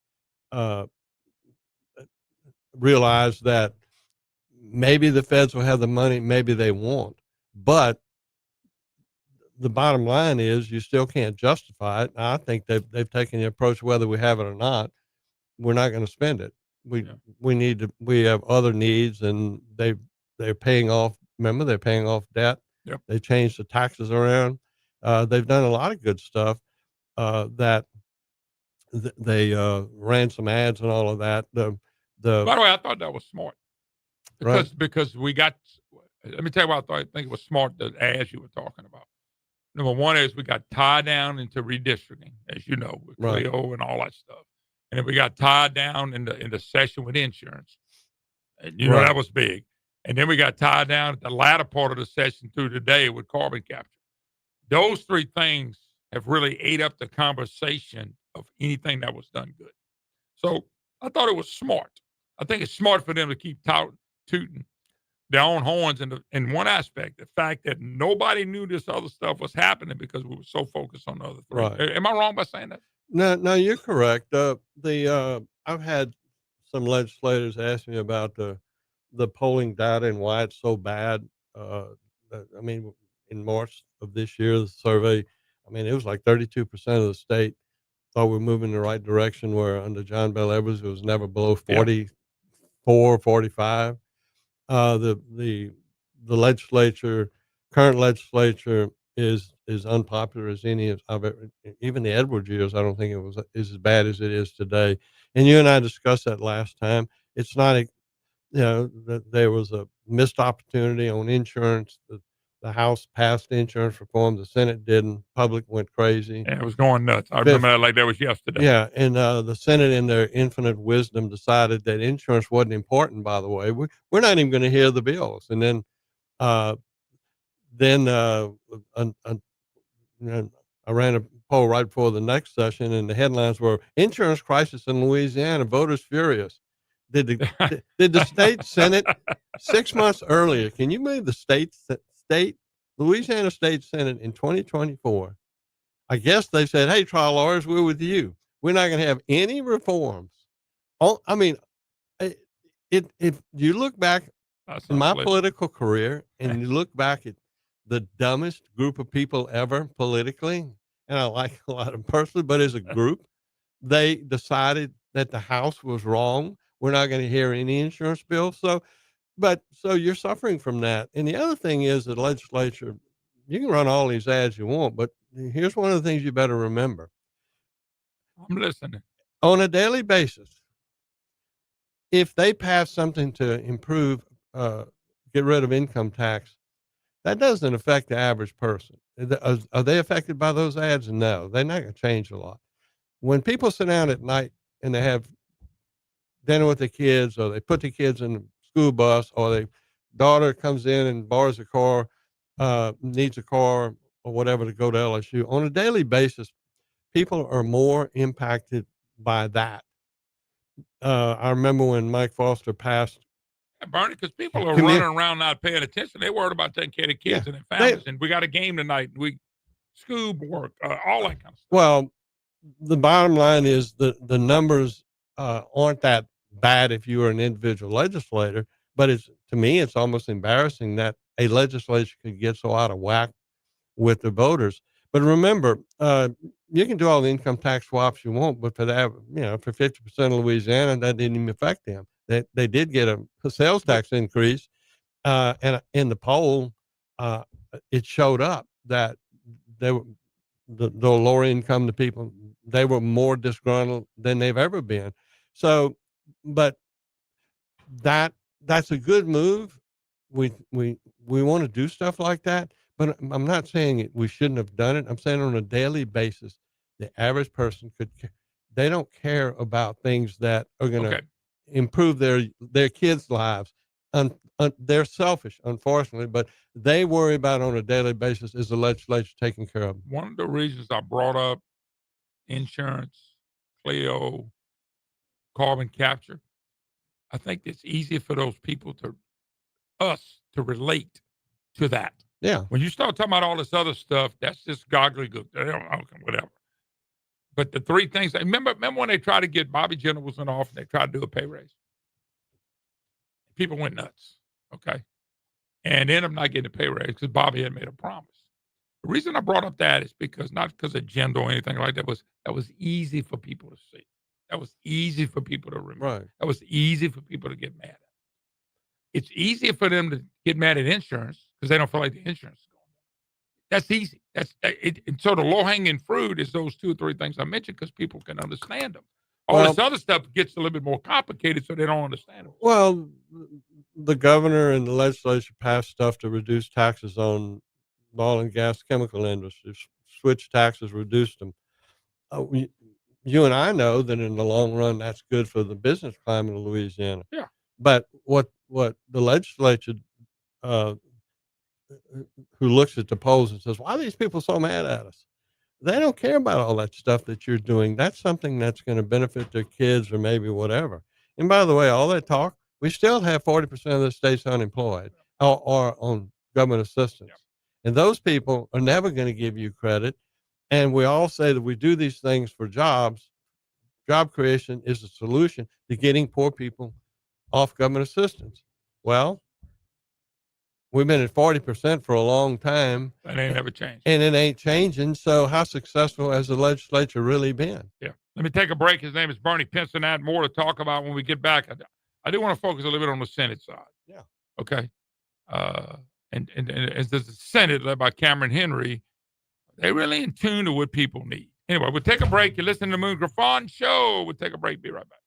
realize that maybe the feds will have the money, maybe they won't, but the bottom line is you still can't justify it. I think they've taken the approach, whether we have it or not, we're not going to spend it. We have other needs, and they're paying off. Remember, they're paying off debt. Yep. They changed the taxes around. They've done a lot of good stuff. That they ran some ads and all of that. By the way, I thought that was smart because we got. Let me tell you what I think it was smart. The ads you were talking about. Number one is we got tied down into redistricting, as you know, with Cleo and all that stuff. And then we got tied down in the session with insurance. And you know, that was big. And then we got tied down at the latter part of the session through today with carbon capture. Those three things have really ate up the conversation of anything that was done good. So I thought it was smart. I think it's smart for them to keep tooting their own horns in one aspect, the fact that nobody knew this other stuff was happening because we were so focused on the other three. Right. Am I wrong by saying that? No, you're correct. I've had some legislators ask me about the polling data and why it's so bad. I mean, in March of this year, the survey, I mean, it was like 32% of the state thought we're moving in the right direction, where under John Bell Edwards, it was never below 44, 45. The legislature, current legislature, is unpopular as any of I've ever. Even the Edwards years, I don't think it was as bad as it is today. And you and I discussed that last time. It's not that there was a missed opportunity on insurance. The House passed insurance reform, the Senate didn't. Public went crazy. Yeah, it was going nuts. I remember that like that was yesterday. Yeah, and the Senate, in their infinite wisdom, decided that insurance wasn't important. By the way, we're not even going to hear the bills. And then I ran a poll right before the next session, and the headlines were "Insurance Crisis in Louisiana: Voters Furious." Did the state Senate 6 months earlier? Can you believe the Louisiana State Senate in 2024? I guess they said, "Hey, trial lawyers, we're with you. We're not going to have any reforms." Oh, I mean, if you look back in my political career and you look back at the dumbest group of people ever politically, and I like a lot of them personally, but as a group, they decided that the House was wrong. We're not going to hear any insurance bill. So you're suffering from that. And the other thing is the legislature, you can run all these ads you want, but here's one of the things you better remember. I'm listening. On a daily basis, if they pass something to improve, get rid of income tax, that doesn't affect the average person. Are they affected by those ads? No, they're not going to change a lot. When people sit down at night and they have dinner with the kids, or they put the kids in the school bus, or their daughter comes in and borrows a car, needs a car or whatever to go to LSU, on a daily basis, people are more impacted by that. I remember when Mike Foster passed. Bernie, because people are running around not paying attention. They worried about taking care of kids and their families. And we got a game tonight. School work, all that kind of stuff. Well, the bottom line is the numbers aren't that bad if you were an individual legislator, but to me, it's almost embarrassing that a legislature could get so out of whack with the voters. But remember, you can do all the income tax swaps you want, but for that, for 50% of Louisiana, that didn't even affect them. They did get a sales tax increase, and in the poll, it showed up that they were the lower income, the people, they were more disgruntled than they've ever been. So, but that's a good move. we want to do stuff like that, but I'm not saying we shouldn't have done it. I'm saying on a daily basis, the average person they don't care about things that are going to Okay. improve their kids' lives. They're selfish, unfortunately, but they worry about on a daily basis is the legislature taking care of them. One of the reasons I brought up insurance, Clio, carbon capture, I think it's easier for those people us to relate to that. Yeah. When you start talking about all this other stuff, that's just gobbledygook. They don't, okay, whatever. But the three things, remember when they tried to get Bobby Jindal was in office, they tried to do a pay raise. People went nuts. Okay. And ended up not getting a pay raise because Bobby had made a promise. The reason I brought up that is because not because of gender or anything like that, that was easy for people to see. That was easy for people to remember. Right. That was easy for people to get mad at. It's easier for them to get mad at insurance because they don't feel like the insurance is going down. That's easy. That's it. And so the low hanging fruit is those 2 or 3 things I mentioned because people can understand them. All this other stuff gets a little bit more complicated, so they don't understand them. Well, the governor and the legislature passed stuff to reduce taxes on the oil and gas chemical industries, switch taxes, reduced them. You and I know that in the long run, that's good for the business climate of Louisiana. Yeah. But what the legislature, uh, who looks at the polls and says, "Why are these people so mad at us?" They don't care about all that stuff that you're doing. That's something that's going to benefit their kids or maybe whatever. And by the way, all that talk, we still have 40% of the states unemployed or on government assistance. Yep. And those people are never going to give you credit. And we all say that we do these things for jobs. Job creation is the solution to getting poor people off government assistance. Well, we've been at 40% for a long time. That ain't never changed. And it ain't changing. So how successful has the legislature really been? Yeah. Let me take a break. His name is Bernie Pinson. I had more to talk about when we get back. I do want to focus a little bit on the Senate side. Yeah. Okay. And as the Senate led by Cameron Henry, they're really in tune to what people need. Anyway, we'll take a break. You're listening to the Moon Griffon Show. We'll take a break. Be right back.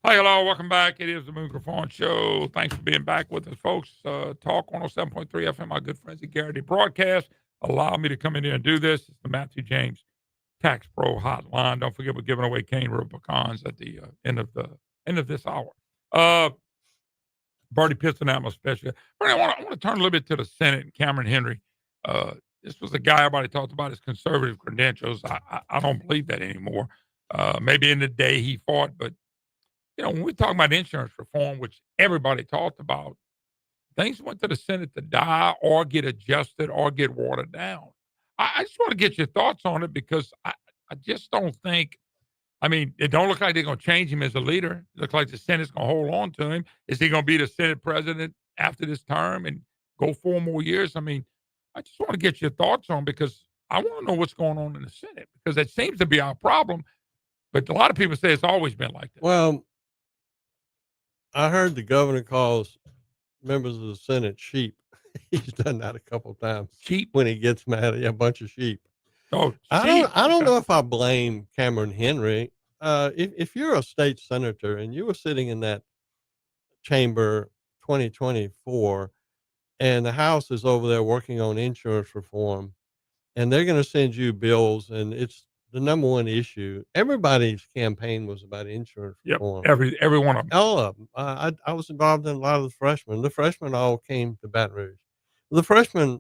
Hi, hello, welcome back. It is the Moon Griffon Show. Thanks for being back with us, folks. Talk 107.3 FM, my good friends at Garrity Broadcast. Allow me to come in here and do this. It's the Matthew James Tax Pro Hotline. Don't forget we're giving away cane real pecans at the end of this hour. Bernie Piston, I'm especially. Bernie, I want to turn a little bit to the Senate and Cameron Henry. This was a guy everybody talked about his conservative credentials. I don't believe that anymore. Maybe in the day he fought, but when we talk about insurance reform, which everybody talked about, things went to the Senate to die or get adjusted or get watered down. I just want to get your thoughts on it because I just don't think. I mean, it don't look like they're going to change him as a leader. It looks like the Senate's going to hold on to him. Is he going to be the Senate president after this term and go 4 more years? I mean, I just want to get your thoughts on because I want to know what's going on in the Senate because it seems to be our problem. But a lot of people say it's always been like that. Well, I heard the governor calls members of the Senate sheep. He's done that a couple times. Sheep? When he gets mad at a bunch of sheep. Oh, I don't know if I blame Cameron Henry. If you're a state senator and you were sitting in that chamber 2024 and the House is over there working on insurance reform and they're going to send you bills and it's the number one issue. Everybody's campaign was about insurance reform. Every one of them. All of them. I was involved in a lot of the freshmen. The freshmen all came to Baton Rouge. The freshmen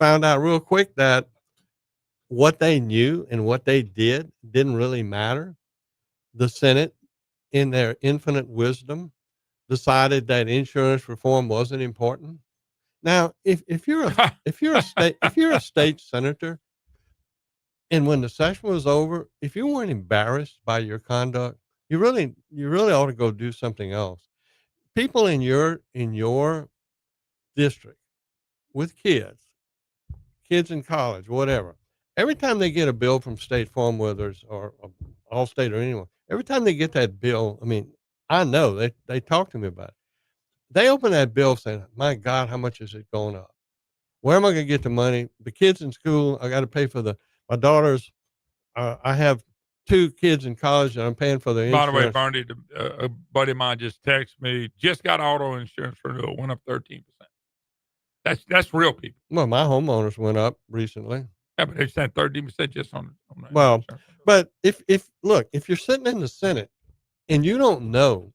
found out real quick that what they knew and what they did didn't really matter. The Senate, in their infinite wisdom, decided that insurance reform wasn't important. Now, if you're a state senator, and when the session was over, if you weren't embarrassed by your conduct, you really ought to go do something else. People in your district with kids in college, whatever. Every time they get a bill from State Farm, whether it's or Allstate or anyone, every time they get that bill, I mean, I know they talk to me about it. They open that bill saying, "My God, how much is it going up? Where am I going to get the money? The kids in school, I got to pay for my daughter's. I have 2 kids in college, and I'm paying for their By insurance." the way, Bernie, a buddy of mine just texted me. Just got auto insurance renewal, went up 13%. That's real people. Well, my homeowners went up recently. Yeah, but they said 13% just on that. Well, insurance. but if you're sitting in the Senate and you don't know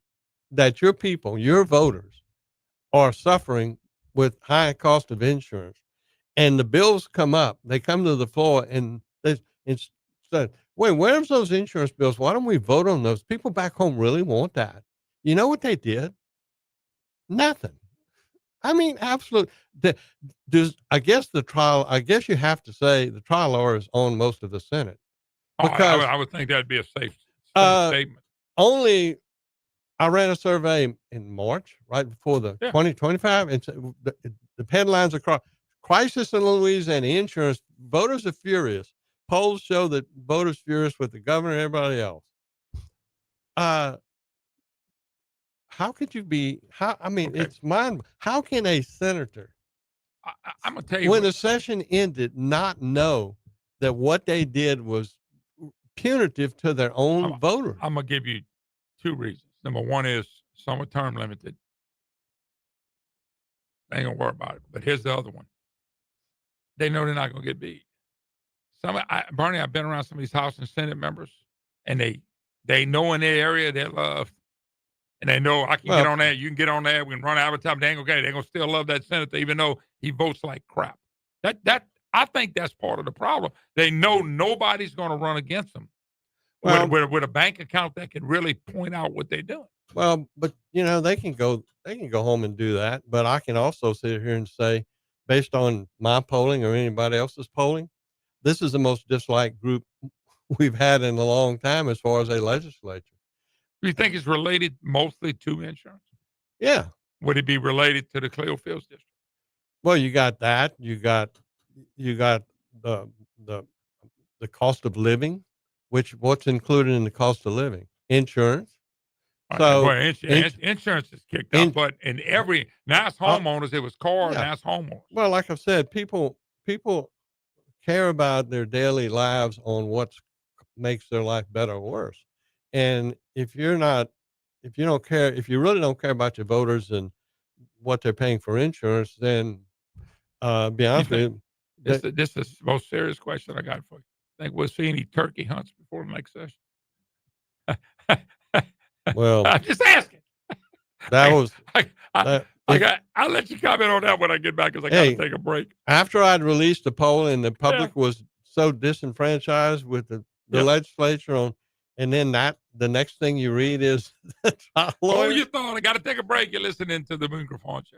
that your people, your voters, are suffering with high cost of insurance, and the bills come up, they come to the floor, and it's said, "Wait, where's those insurance bills? Why don't we vote on those?" People back home really want that. You know what they did? Nothing. I mean, absolute. I guess you have to say the trial lawyers own most of the Senate. Because I would think that'd be a safe statement. Only I ran a survey in March, right before the 2025, and the headlines across crisis in Louisiana insurance. Voters are furious. Polls show that voters furious with the governor and everybody else. How could you be? It's mind. How can a senator, I'm gonna tell you, when the session ended, not know that what they did was punitive to their own voters? I'm gonna give you 2 reasons. Number one is some are term limited. They ain't gonna worry about it. But here's the other one. They know they're not gonna get beat. Bernie, I've been around some of these House and Senate members, and they know in their area they're loved. And they know I can get on that. You can get on that. We can run advertising. They ain't okay. They're gonna still love that senator, even though he votes like crap. That I think that's part of the problem. They know nobody's gonna run against them with a bank account that can really point out what they're doing. Well, but they can go home and do that. But I can also sit here and say, based on my polling or anybody else's polling, this is the most disliked group we've had in a long time as far as a legislature. Do you think it's related mostly to insurance? Yeah. Would it be related to the Cleo Fields district? Well, you got that. You got the cost of living, what's included in the cost of living? Insurance. So insurance is kicked out, but in every now it's homeowners, it was car, now it's homeowners. Well, like I've said, people care about their daily lives on what makes their life better or worse. And if you're not if you don't care, if you really don't care about your voters and what they're paying for insurance, then be honest with you, This is the most serious question I got for you. Think we'll see any turkey hunts before the next session? well, I'm just asking. that was I'll let you comment on that when I get back because I got to Hey. take a break. after I'd released the poll and the public was so disenfranchised with the Yeah. legislature on, and then the next thing you read is the trial Hold lawyer. your thought. I got to take a break. You're listening to the Moon Griffon Show.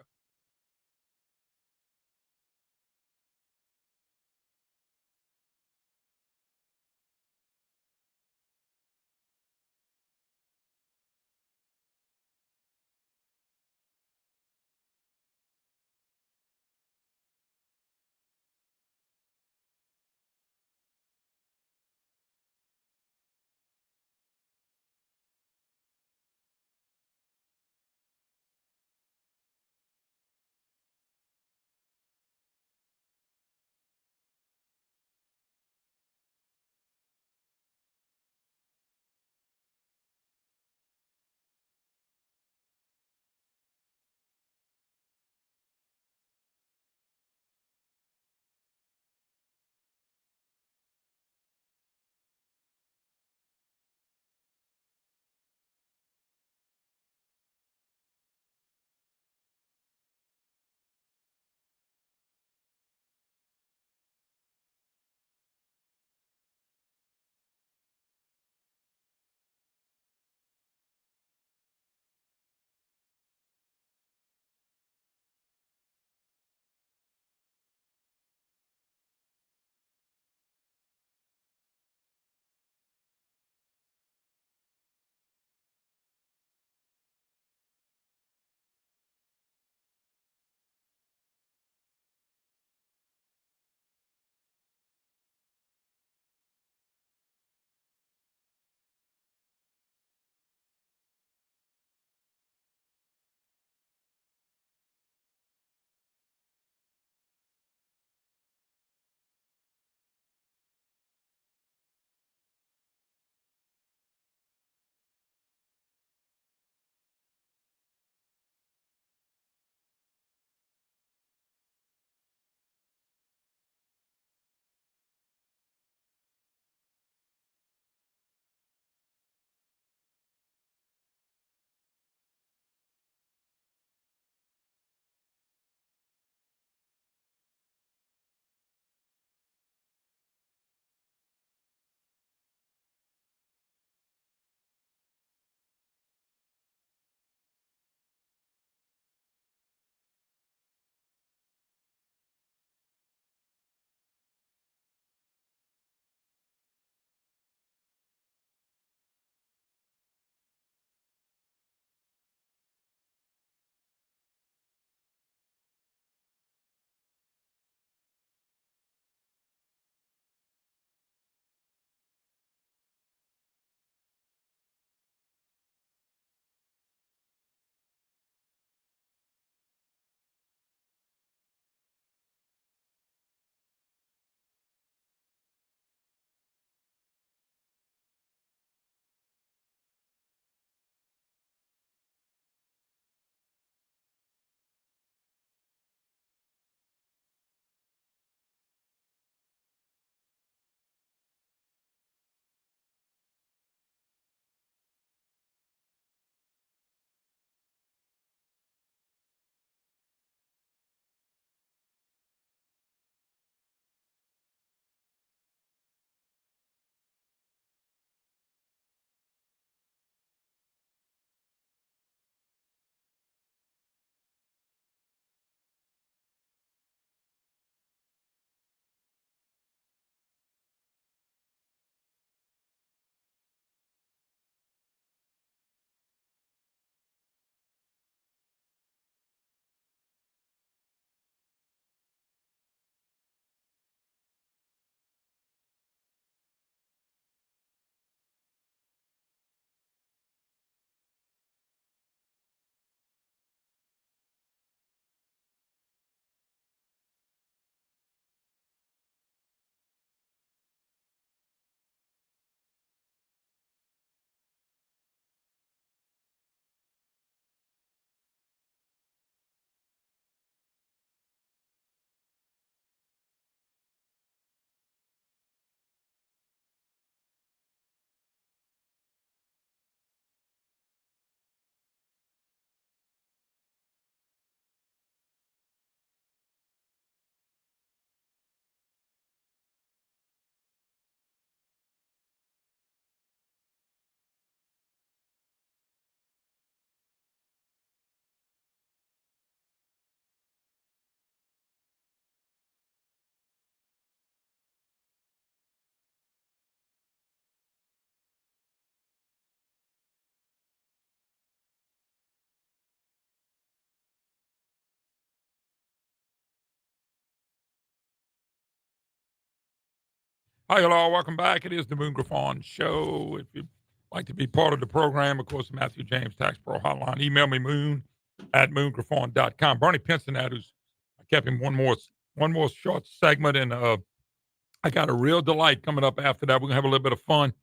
Hi, hello. Welcome back. It is the Moon Griffon Show. If you'd like to be part of the program, of course, Matthew James Tax Pro Hotline. Email me moon@moongriffon.com. Bernie Pinson, who's I kept him one more short segment, and I got a real delight coming up after that. We're gonna have a little bit of fun.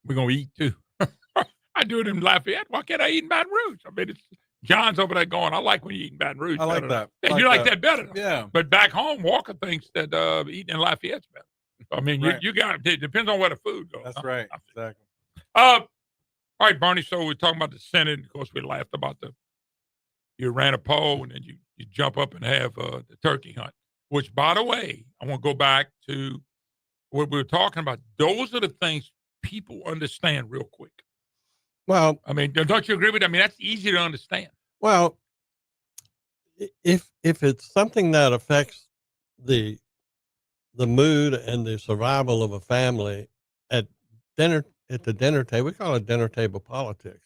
We're gonna eat too. I do it in Lafayette. Why can't I eat in Baton Rouge? I mean, it's John's over there going, I like when you eat in Baton Rouge. I like better." that. Yeah, you like that better. Though. Yeah. But back home, Walker thinks that eating in Lafayette's better. I mean, Right. you got it depends on where the food goes. That's right. Exactly. All right, Bernie. So we're talking about the Senate. Of course, we laughed about you ran a poll and then you jump up and have the turkey hunt. Which, by the way, I want to go back to what we were talking about. Those are the things people understand real quick. Well, I mean, don't you agree with that? I mean, that's easy to understand. well, if it's something that affects the mood and the survival of a family at the dinner table, we call it dinner table politics.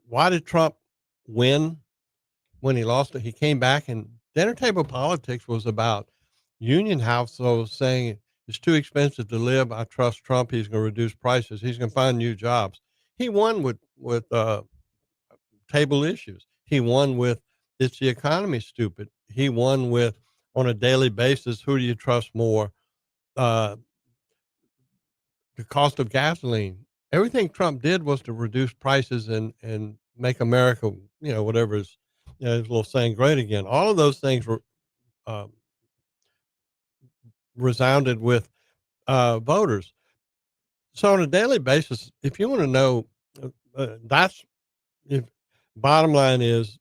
Why did Trump win when he lost it? He came back, and dinner table politics was about union households saying it's too expensive to live. I trust Trump. He's going to reduce prices. He's going to find new jobs. He won with table issues. He won with it's the economy stupid. He won with on a daily basis. Who do you trust more? The cost of gasoline. Everything Trump did was to reduce prices and make America, whatever is, his little saying, great again. All of those things were resounded with voters. So on a daily basis, if you want to know, bottom line is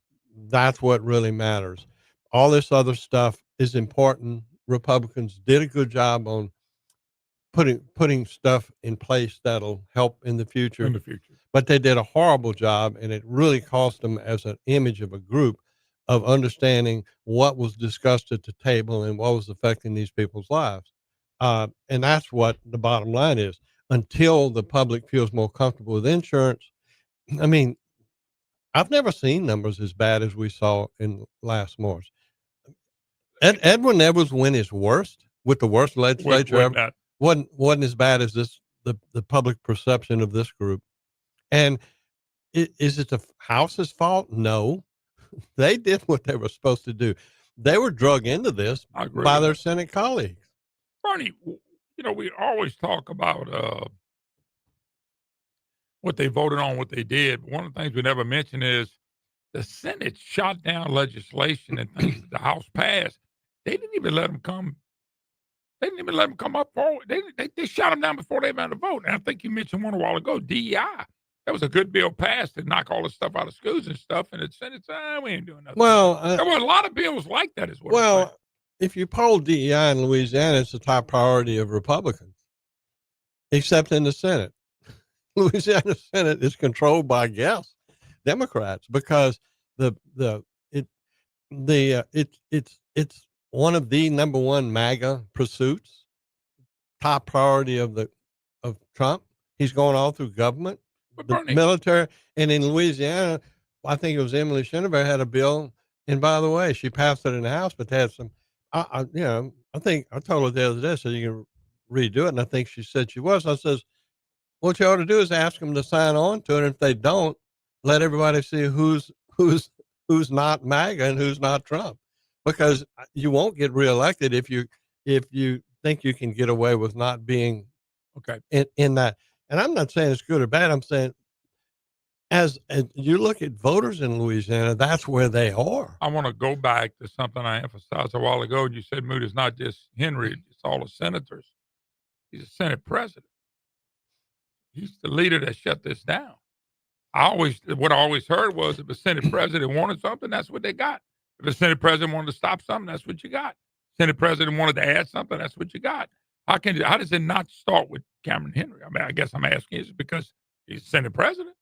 that's what really matters. All this other stuff is important. Republicans did a good job on putting stuff in place that'll help in the future. But they did a horrible job, and it really cost them as an image of a group of understanding what was discussed at the table and what was affecting these people's lives. And that's what the bottom line is. Until the public feels more comfortable with insurance, I mean, I've never seen numbers as bad as we saw in last March. Edwin Edwards win his worst with the worst legislature ever. Wasn't as bad as the public perception of this group. And is it the House's fault? No, they did what they were supposed to do. They were drug into this by their Senate colleagues. Bernie, we always talk about what they voted on, what they did. But one of the things we never mention is the Senate shot down legislation and things that the House passed. They didn't even let them come. They didn't even let them come up forward. They shot them down before they went to vote. And I think you mentioned one a while ago, DEI. That was a good bill passed to knock all this stuff out of schools and stuff. And the Senate said, we ain't doing nothing. Well, there were a lot of bills like that as well. Well, if you poll DEI in Louisiana, it's the top priority of Republicans, except in the Senate. Louisiana Senate is controlled by, I guess, Democrats, because it's one of the number one MAGA pursuits, top priority of Trump. He's going all through government, the military, and in Louisiana, I think it was Emily Schenneberg had a bill, and by the way, she passed it in the House, but they had some. I think I told her the other day, so you can redo it, and I think she said she was. I says, what you ought to do is ask them to sign on to it. And if they don't, let everybody see who's not MAGA and who's not Trump, because you won't get reelected if you think you can get away with not being in that. And I'm not saying it's good or bad. I'm saying as you look at voters in Louisiana, that's where they are. I want to go back to something I emphasized a while ago. You said Moody is not just Henry; it's all the senators. He's a Senate president. He's the leader that shut this down. What I always heard was if a Senate president wanted something, that's what they got. If a Senate president wanted to stop something, that's what you got. Senate president wanted to add something, that's what you got. How does it not start with Cameron Henry? I mean, I guess I'm asking, is it because he's Senate president?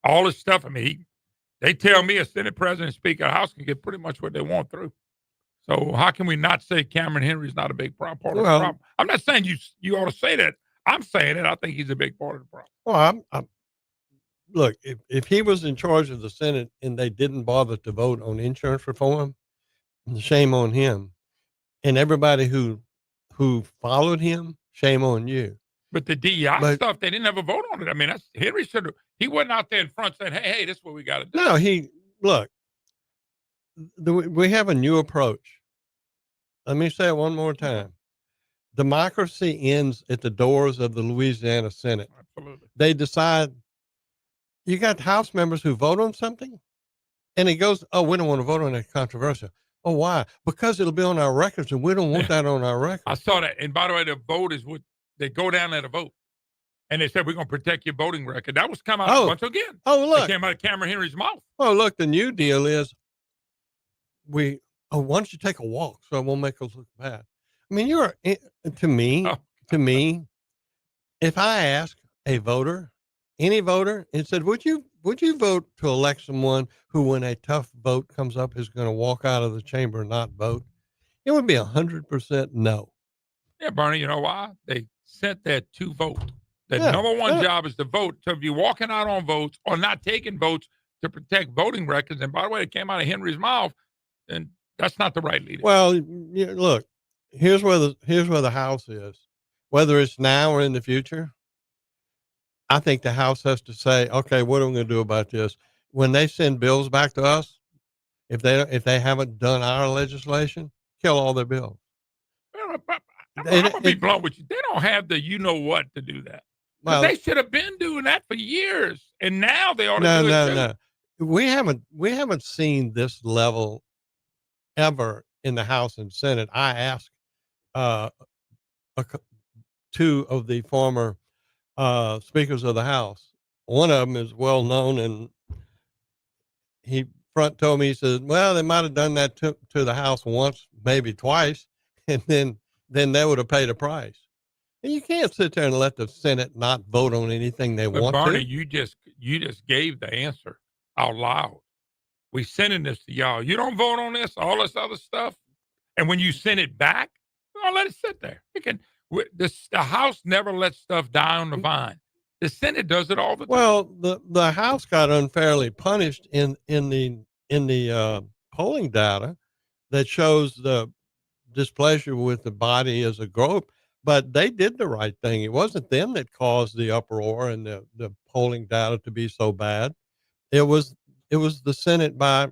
All this stuff, I mean, they tell me a Senate president and Speaker of the House can get pretty much what they want through. So how can we not say Cameron Henry is not a big part of the problem? I'm not saying you ought to say that. I'm saying it. I think he's a big part of the problem. Well, look, if he was in charge of the Senate and they didn't bother to vote on insurance reform, shame on him. And everybody who followed him, shame on you. But the DEI But- stuff, they didn't have a vote on it. I mean, Henry should have. He wasn't out there in front saying, "Hey, this is what we got to do." No, look. We have a new approach. Let me say it one more time. Democracy ends at the doors of the Louisiana Senate. Absolutely. They decide. You got House members who vote on something, and it goes, "Oh, we don't want to vote on that controversial." Oh, why? Because it'll be on our records, and we don't want that on our records. I saw that. And by the way, the vote is what they go down there to vote, and they said we're going to protect your voting record. That was come out once again. Oh, It look. came out of Cameron Henry's mouth. Oh, look. The new deal is why don't you take a walk so it won't make us look bad? I mean, to me, if I ask a voter, any voter, and said, would you vote to elect someone who, when a tough vote comes up, is going to walk out of the chamber and not vote? It would be 100% no. Yeah, Bernie, you know why? They sent that to vote. The Yeah, number one yeah. job is to vote. So if you're walking out on votes or not taking votes to protect voting records, and by the way, it came out of Henry's mouth, then that's not the right leader. Well, look, here's where the House is. Whether it's now or in the future, I think the House has to say, okay, what are we going to do about this? When they send bills back to us, if they haven't done our legislation, kill all their bills. I'm going to be blunt with you. They don't have the what to do that. Well, They should have been doing that for years, and now they ought to do it too. no. We haven't seen this level ever in the House and Senate. I asked two of the former speakers of the House. One of them is well known, and he told me, he said, well, they might have done that to the House once, maybe twice, and then they would have paid a price. And you can't sit there and let the Senate not vote on anything they But want Barney, to. you just gave the answer out loud. We sending this to y'all. You don't vote on this, all this other stuff, and when you send it back, don't let it sit there. The House never lets stuff die on the vine. The Senate does it all the time. Well, the House got unfairly punished in the polling data that shows the displeasure with the body as a group, but they did the right thing. It wasn't them that caused the uproar and the polling data to be so bad. It was the Senate by.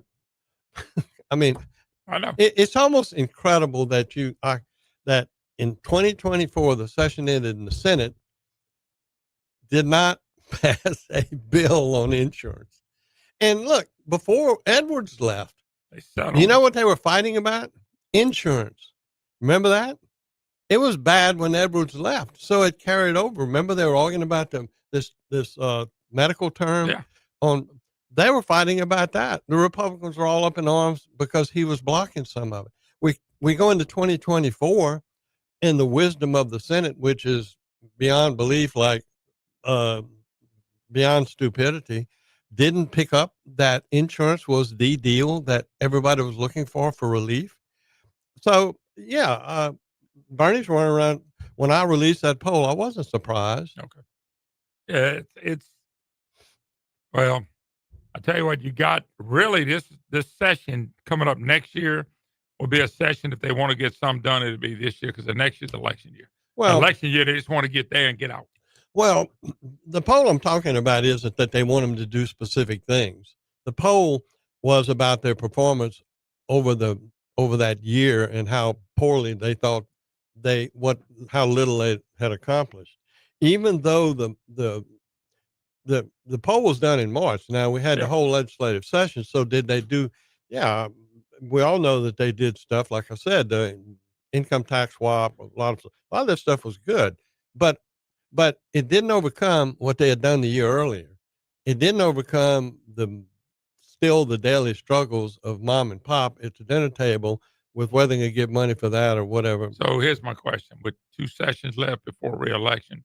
I mean, I know. it's almost incredible that that in 2024 the session ended and the Senate did not pass a bill on insurance. And look, before Edwards left, They settled. you know what they were fighting about? Insurance. Remember that? It was bad when Edwards left, so it carried over. Remember they were arguing about this medical term. Yeah. They were fighting about that. The Republicans were all up in arms because he was blocking some of it. We go into 2024, and the wisdom of the Senate, which is beyond belief, like beyond stupidity, didn't pick up that insurance was the deal that everybody was looking for relief. So yeah, Bernie's running around. When I released that poll, I wasn't surprised. Okay. Yeah, it's well, I tell you what, you got really this session coming up next year will be a session if they want to get something done, it'll be this year because the next year's election year. Well, Election year, they just want to get there and get out. Well, the poll I'm talking about isn't that they want them to do specific things. The poll was about their performance over that year and how poorly they thought how little they had accomplished. Even though the poll was done in March. Now we had the whole legislative session. So did they do? Yeah, we all know that they did stuff. Like I said, the income tax swap, a lot of this stuff was good, but it didn't overcome what they had done the year earlier. It didn't overcome the daily struggles of mom and pop at the dinner table with whether they get money for that or whatever. So here's my question: with 2 sessions left before re-election,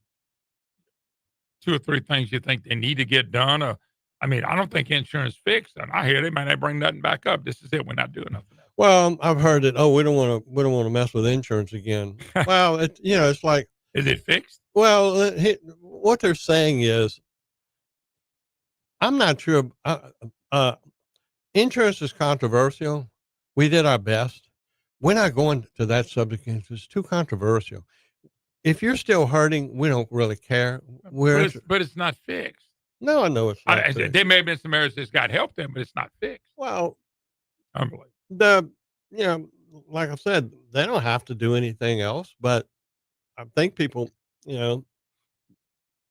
2 or 3 things you think they need to get done? Or, I mean, I don't think insurance fixed, and I hear they might not bring nothing back up. This is it. We're not doing nothing else. Well, I've heard that. Oh, we don't want to mess with insurance again. Well, it's like, is it fixed? Well, what they're saying is, I'm not sure. Insurance is controversial. We did our best. We're not going to that subject because it's too controversial. if you're still hurting, we don't really care. Where But it's not fixed. no, I know it's not. Fixed. There may have been some areas that's got help them, but it's not fixed. Well, Unbelievable. you know, like I said, they don't have to do anything else. But I think people, you know,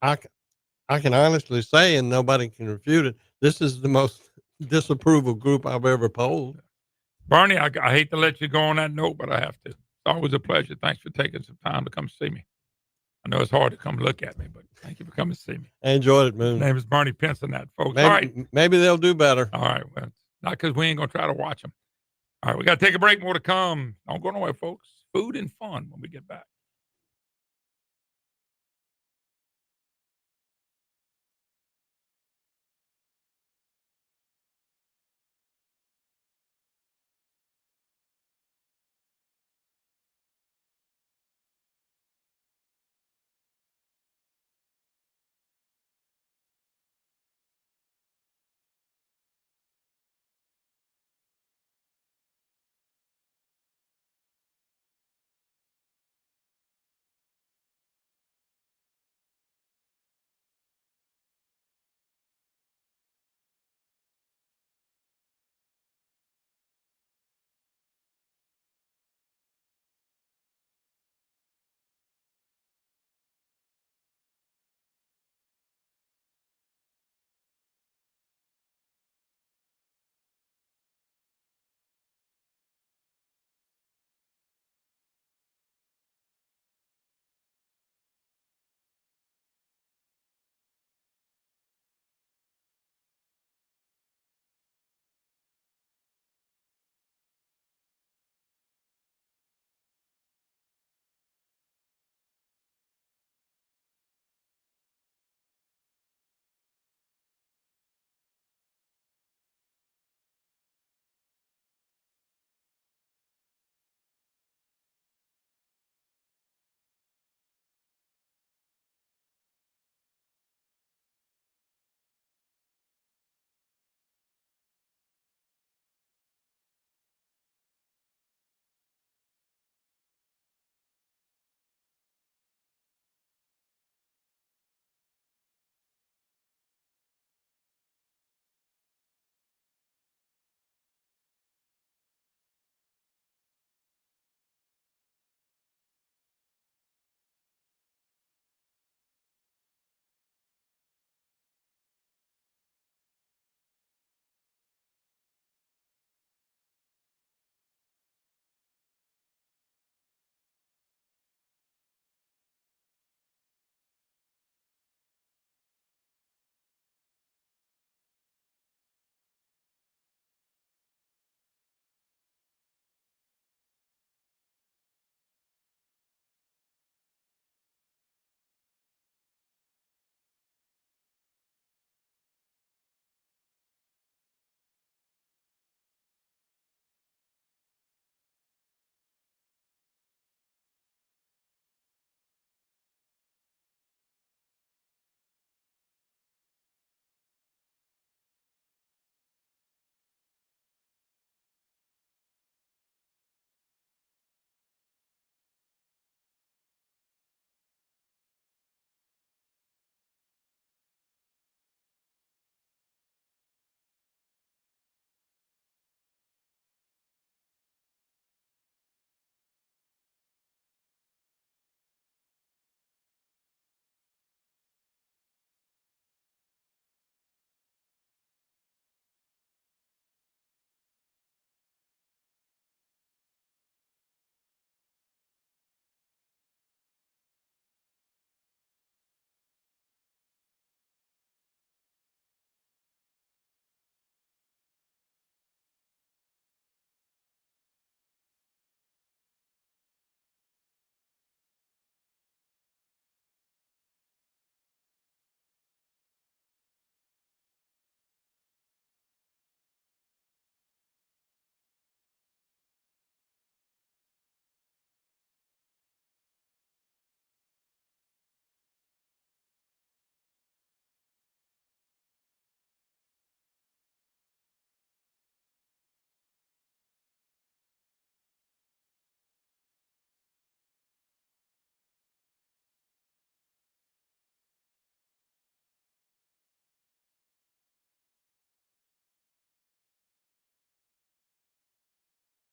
I c- I can honestly say, and nobody can refute it. This is the most disapproval group I've ever polled. Bernie, I hate to let you go on that note, but I have to. It's always a pleasure. Thanks for taking some time to come see me. I know it's hard to come look at me, but thank you for coming to see me. I enjoyed it, His Moon. name is Bernie Pinson, that folks. Maybe, All right. maybe they'll do better. All right. Well, not because we ain't going to try to watch them. All right. We got to take a break. More to come. Don't go nowhere, folks. Food and fun when we get back.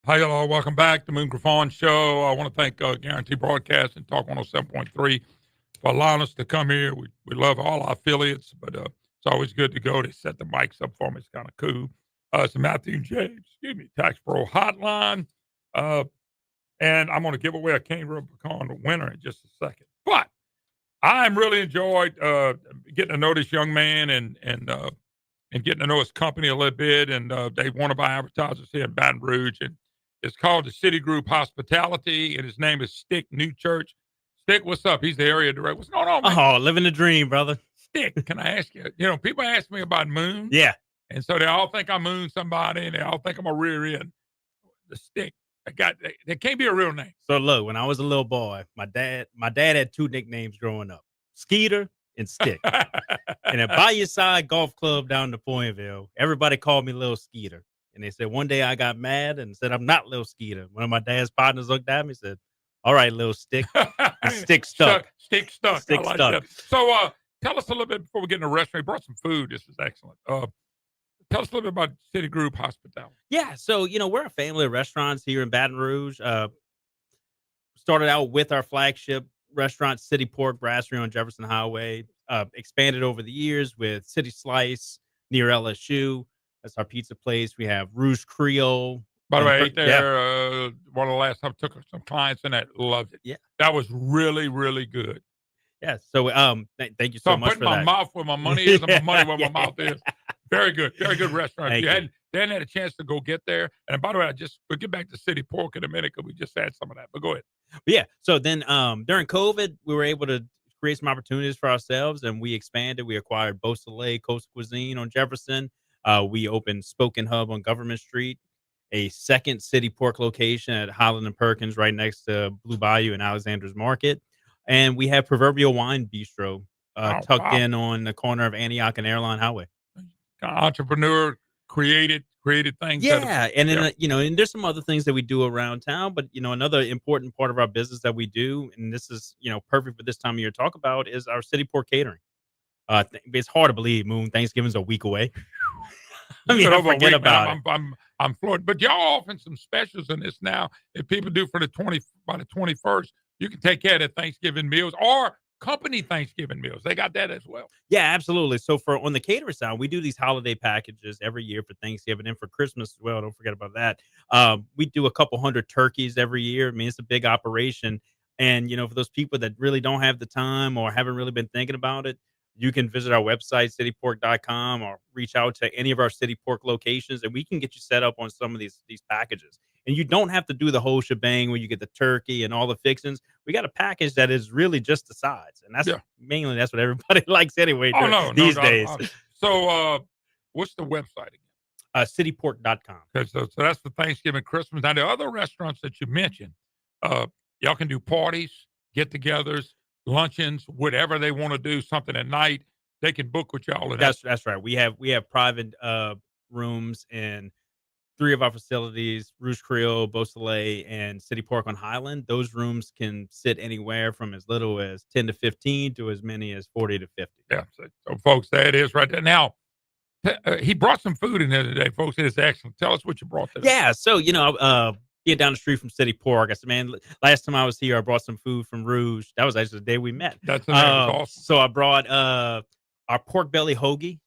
Hi, hello. Welcome back to Moon Griffon Show. I want to thank Guarantee Broadcast and Talk 107.3 for allowing us to come here. We love all our affiliates, but it's always good to go. They set the mics up for me. It's kind of cool. It's Matthew James, Tax Pro Hotline. And I'm going to give away a Kangaroo Pecan winner in just a second. But I'm really enjoyed getting to know this young man and getting to know his company a little bit. And they one of our advertisers here in Baton Rouge, and it's called the Citigroup Hospitality, and his name is Stick Newchurch. Stick, what's up? He's the area director. What's going on, man? Oh, living the dream, brother. Stick, can I ask you? People ask me about Moon. Yeah. And so they all think I Moon somebody, and they all think I'm a rear end. The Stick. They can't be a real name. So look, when I was a little boy, my dad had two nicknames growing up: Skeeter and Stick. And at By Your Side Golf Club down in Pointville, everybody called me Little Skeeter. And they said one day I got mad and said I'm not Little Skeeter. One of my dad's partners looked at me and said, "All right, Little Stick." The stick stuck. Stick stuck. Stick I like stuck. that. So tell us a little bit before we get in the restaurant. You brought some food. This is excellent. Tell us a little bit about Citigroup Hospitality. Yeah, so we're a family of restaurants here in Baton Rouge. Started out with our flagship restaurant, City Pork Brasserie on Jefferson Highway. Expanded over the years with City Slice near LSU. That's our pizza place. We have Rouge Creole. By the way, I Yeah. ate there one of the last time I took some clients in that loved it. Yeah. That was really, really good. Yeah. So thank you So so I'm much putting for my that. mouth where my money is and my money where Yeah. my mouth is. Very good. Very good restaurant. Thank If you. they hadn't had a chance to go get there. And by the way, we'll get back to City Pork in a minute because we just had some of that. But go ahead. But yeah. So then during COVID, we were able to create some opportunities for ourselves, and we expanded. We acquired Beau Soleil Coastal Cuisine on Jefferson. We opened Spoken Hub on Government Street, a second City Pork location at Highland and Perkins right next to Blue Bayou and Alexander's Market. And we have Proverbial Wine Bistro tucked wow. in on the corner of Antioch and Airline Highway. Entrepreneur, created things. Yeah, and then and there's some other things that we do around town, but another important part of our business that we do, and this is perfect for this time of year to talk about, is our City Pork catering. It's hard to believe, Moon. Thanksgiving's a week away. I mean, forget about it. I'm floored. But y'all offering some specials in this now. If people do by the 21st, you can take care of their Thanksgiving meals or company Thanksgiving meals. They got that as well. Yeah, absolutely. So on the catering side, we do these holiday packages every year for Thanksgiving and for Christmas as well. Don't forget about that. We do a couple hundred turkeys every year. I mean, it's a big operation. And, for those people that really don't have the time or haven't really been thinking about it, you can visit our website, citypork.com, or reach out to any of our City Pork locations, and we can get you set up on some of these packages. And you don't have to do the whole shebang where you get the turkey and all the fixings. We got a package that is really just the sides, and that's what everybody likes anyway these days. So, what's the website again? Citypork.com. Okay, so that's the Thanksgiving, Christmas. Now, the other restaurants that you mentioned, y'all can do parties, get-togethers, luncheons, whatever they want to do, something at night. They can book with y'all. That's right. We have private rooms in 3 of our facilities: Rouge Creole, Beau Soleil, and City Pork on Highland. Those rooms can sit anywhere from as little as 10 to 15 to as many as 40 to 50. Yeah. So folks, there it is right there. Now, he brought some food in there today, folks. It is excellent. Tell us what you brought today. Yeah. So, being down the street from City Pork, I said, man, last time I was here, I brought some food from Rouge. That was actually the day we met. That's awesome. So I brought our pork belly hoagie.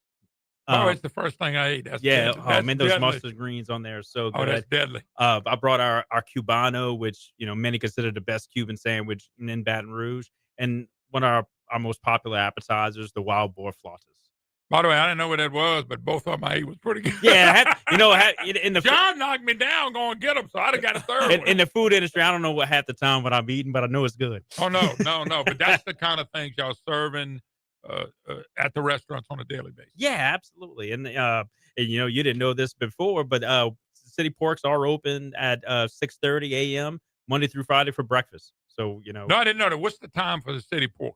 It's the first thing I ate. That's man, those deadly. mustard greens on there are so good. Oh, that's deadly. I brought our Cubano, which many consider the best Cuban sandwich in Baton Rouge, and one of our most popular appetizers, the wild boar flautas. By the way, I didn't know what that was, but both of them I ate was pretty good. Yeah, in the John knocked me down going get them, so I'd have got a third one. In the food industry, I don't know what half the time what I'm eating, but I know it's good. Oh no, but that's the kind of things y'all serving at the restaurants on a daily basis. Yeah, absolutely. And you didn't know this before, but City Porks are open at 6:30 a.m. Monday through Friday for breakfast. So No, I didn't know that. What's the time for the City Porks?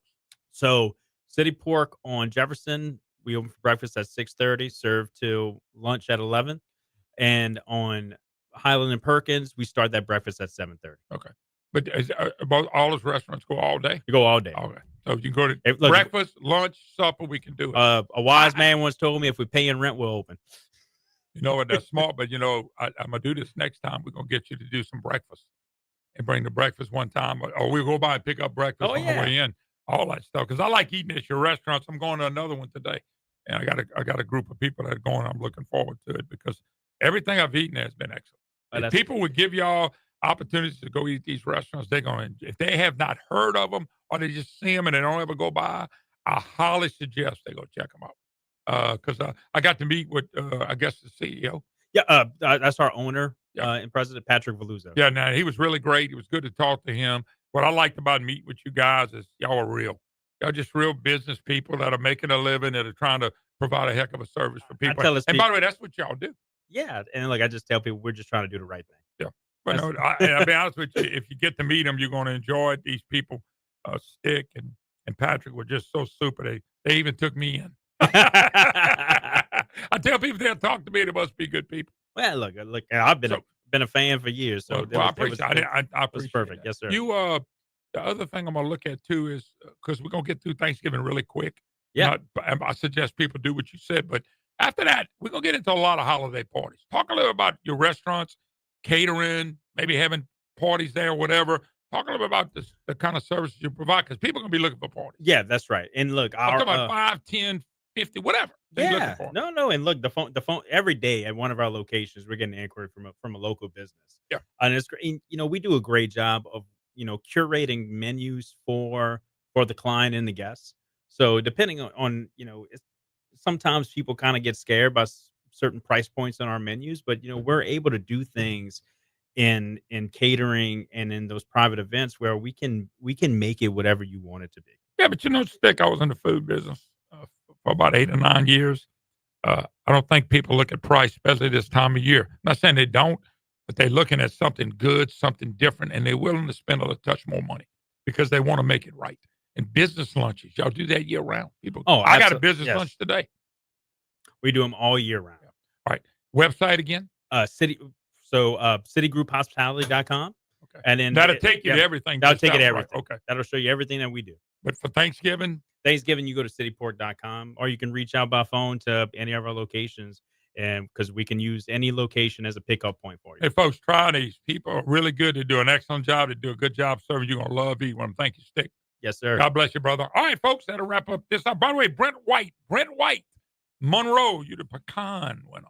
So City Pork on Jefferson, we open for breakfast at 6:30, served till lunch at 11. And on Highland and Perkins, we start that breakfast at 7:30. Okay. But about all those restaurants go all day? You go all day. Okay. So you can go to Look, breakfast, lunch, supper, we can do it. A wise man once told me if we pay in rent, we'll open. You know what? That's smart. But I'm gonna do this next time. We're gonna get you to do some breakfast and bring the breakfast one time, or we'll go by and pick up breakfast Oh, on the yeah. way in. All that stuff because I like eating at your restaurants. I'm going to another one today, and I got a group of people that are going. I'm looking forward to it because everything I've eaten has been excellent. Oh, If that's people would give y'all opportunities to go eat these restaurants, they're going to, if they have not heard of them or they just see them and they don't ever go by, I highly suggest they go check them out. Because I got to meet with, I guess, the CEO. Yeah, that's our owner Yeah. and president, Patrick Valuzo. Yeah, now he was really great. It was good to talk to him. What I liked about meeting with you guys is y'all are real. Y'all just real business people that are making a living, that are trying to provide a heck of a service for people. tell his And by the way, that's what y'all do. Yeah, and look, I just tell people we're just trying to do the right thing. Yeah. But no, That's- I'll be honest with you, if you get to meet them, you're going to enjoy it. These people, Stick and Patrick, were just so super. They even took me in. I tell people they'll talk to me, they must be good people. Well, look, I've been So- been a fan for years, so Well, I appreciate it. I it was appreciate perfect. that. Yes, sir. You, the other thing I'm going to look at too is because we're going to get through Thanksgiving really quick. Yeah. I suggest people do what you said, but after that, we're going to get into a lot of holiday parties. Talk a little about your restaurants, catering, maybe having parties there, or whatever. Talk a little bit about the kind of services you provide because people are going to be looking for parties. Yeah, that's right. And look, I'm our talking about 5, 10, 50, whatever. They're yeah, looking for. no, and look, the phone every day at one of our locations, we're getting an inquiry from a local business. Yeah. And it's great. We do a great job of curating menus for the client and the guests. So depending on sometimes people kind of get scared by certain price points on our menus, but we're able to do things in catering and in those private events where we can make it whatever you want it to be. Yeah, but Stick, I was in the food business for about 8 or 9 years. I don't think people look at price, especially this time of year. I'm not saying they don't, but they're looking at something good, something different, and they're willing to spend a touch more money because they want to make it right. And business lunches, y'all do that year round. People, Oh, I got a absolutely. business Yes. lunch today. We do them all year round. All right, website again. Citigrouphospitality.com. Okay, And then that'll take you to everything. That'll just take you to sounds right. everything. Okay, That'll show you everything that we do. but for Thanksgiving, You go to cityport.com or you can reach out by phone to any of our locations, and because we can use any location as a pickup point for you. hey folks, try these. People are really good. They do an excellent job. They do a good job serving. You're gonna love eating one. Thank you, Stick. Yes, sir. God bless you, brother. All right, folks, that'll wrap up this. By the way, Brent White, Monroe, you the pecan winner.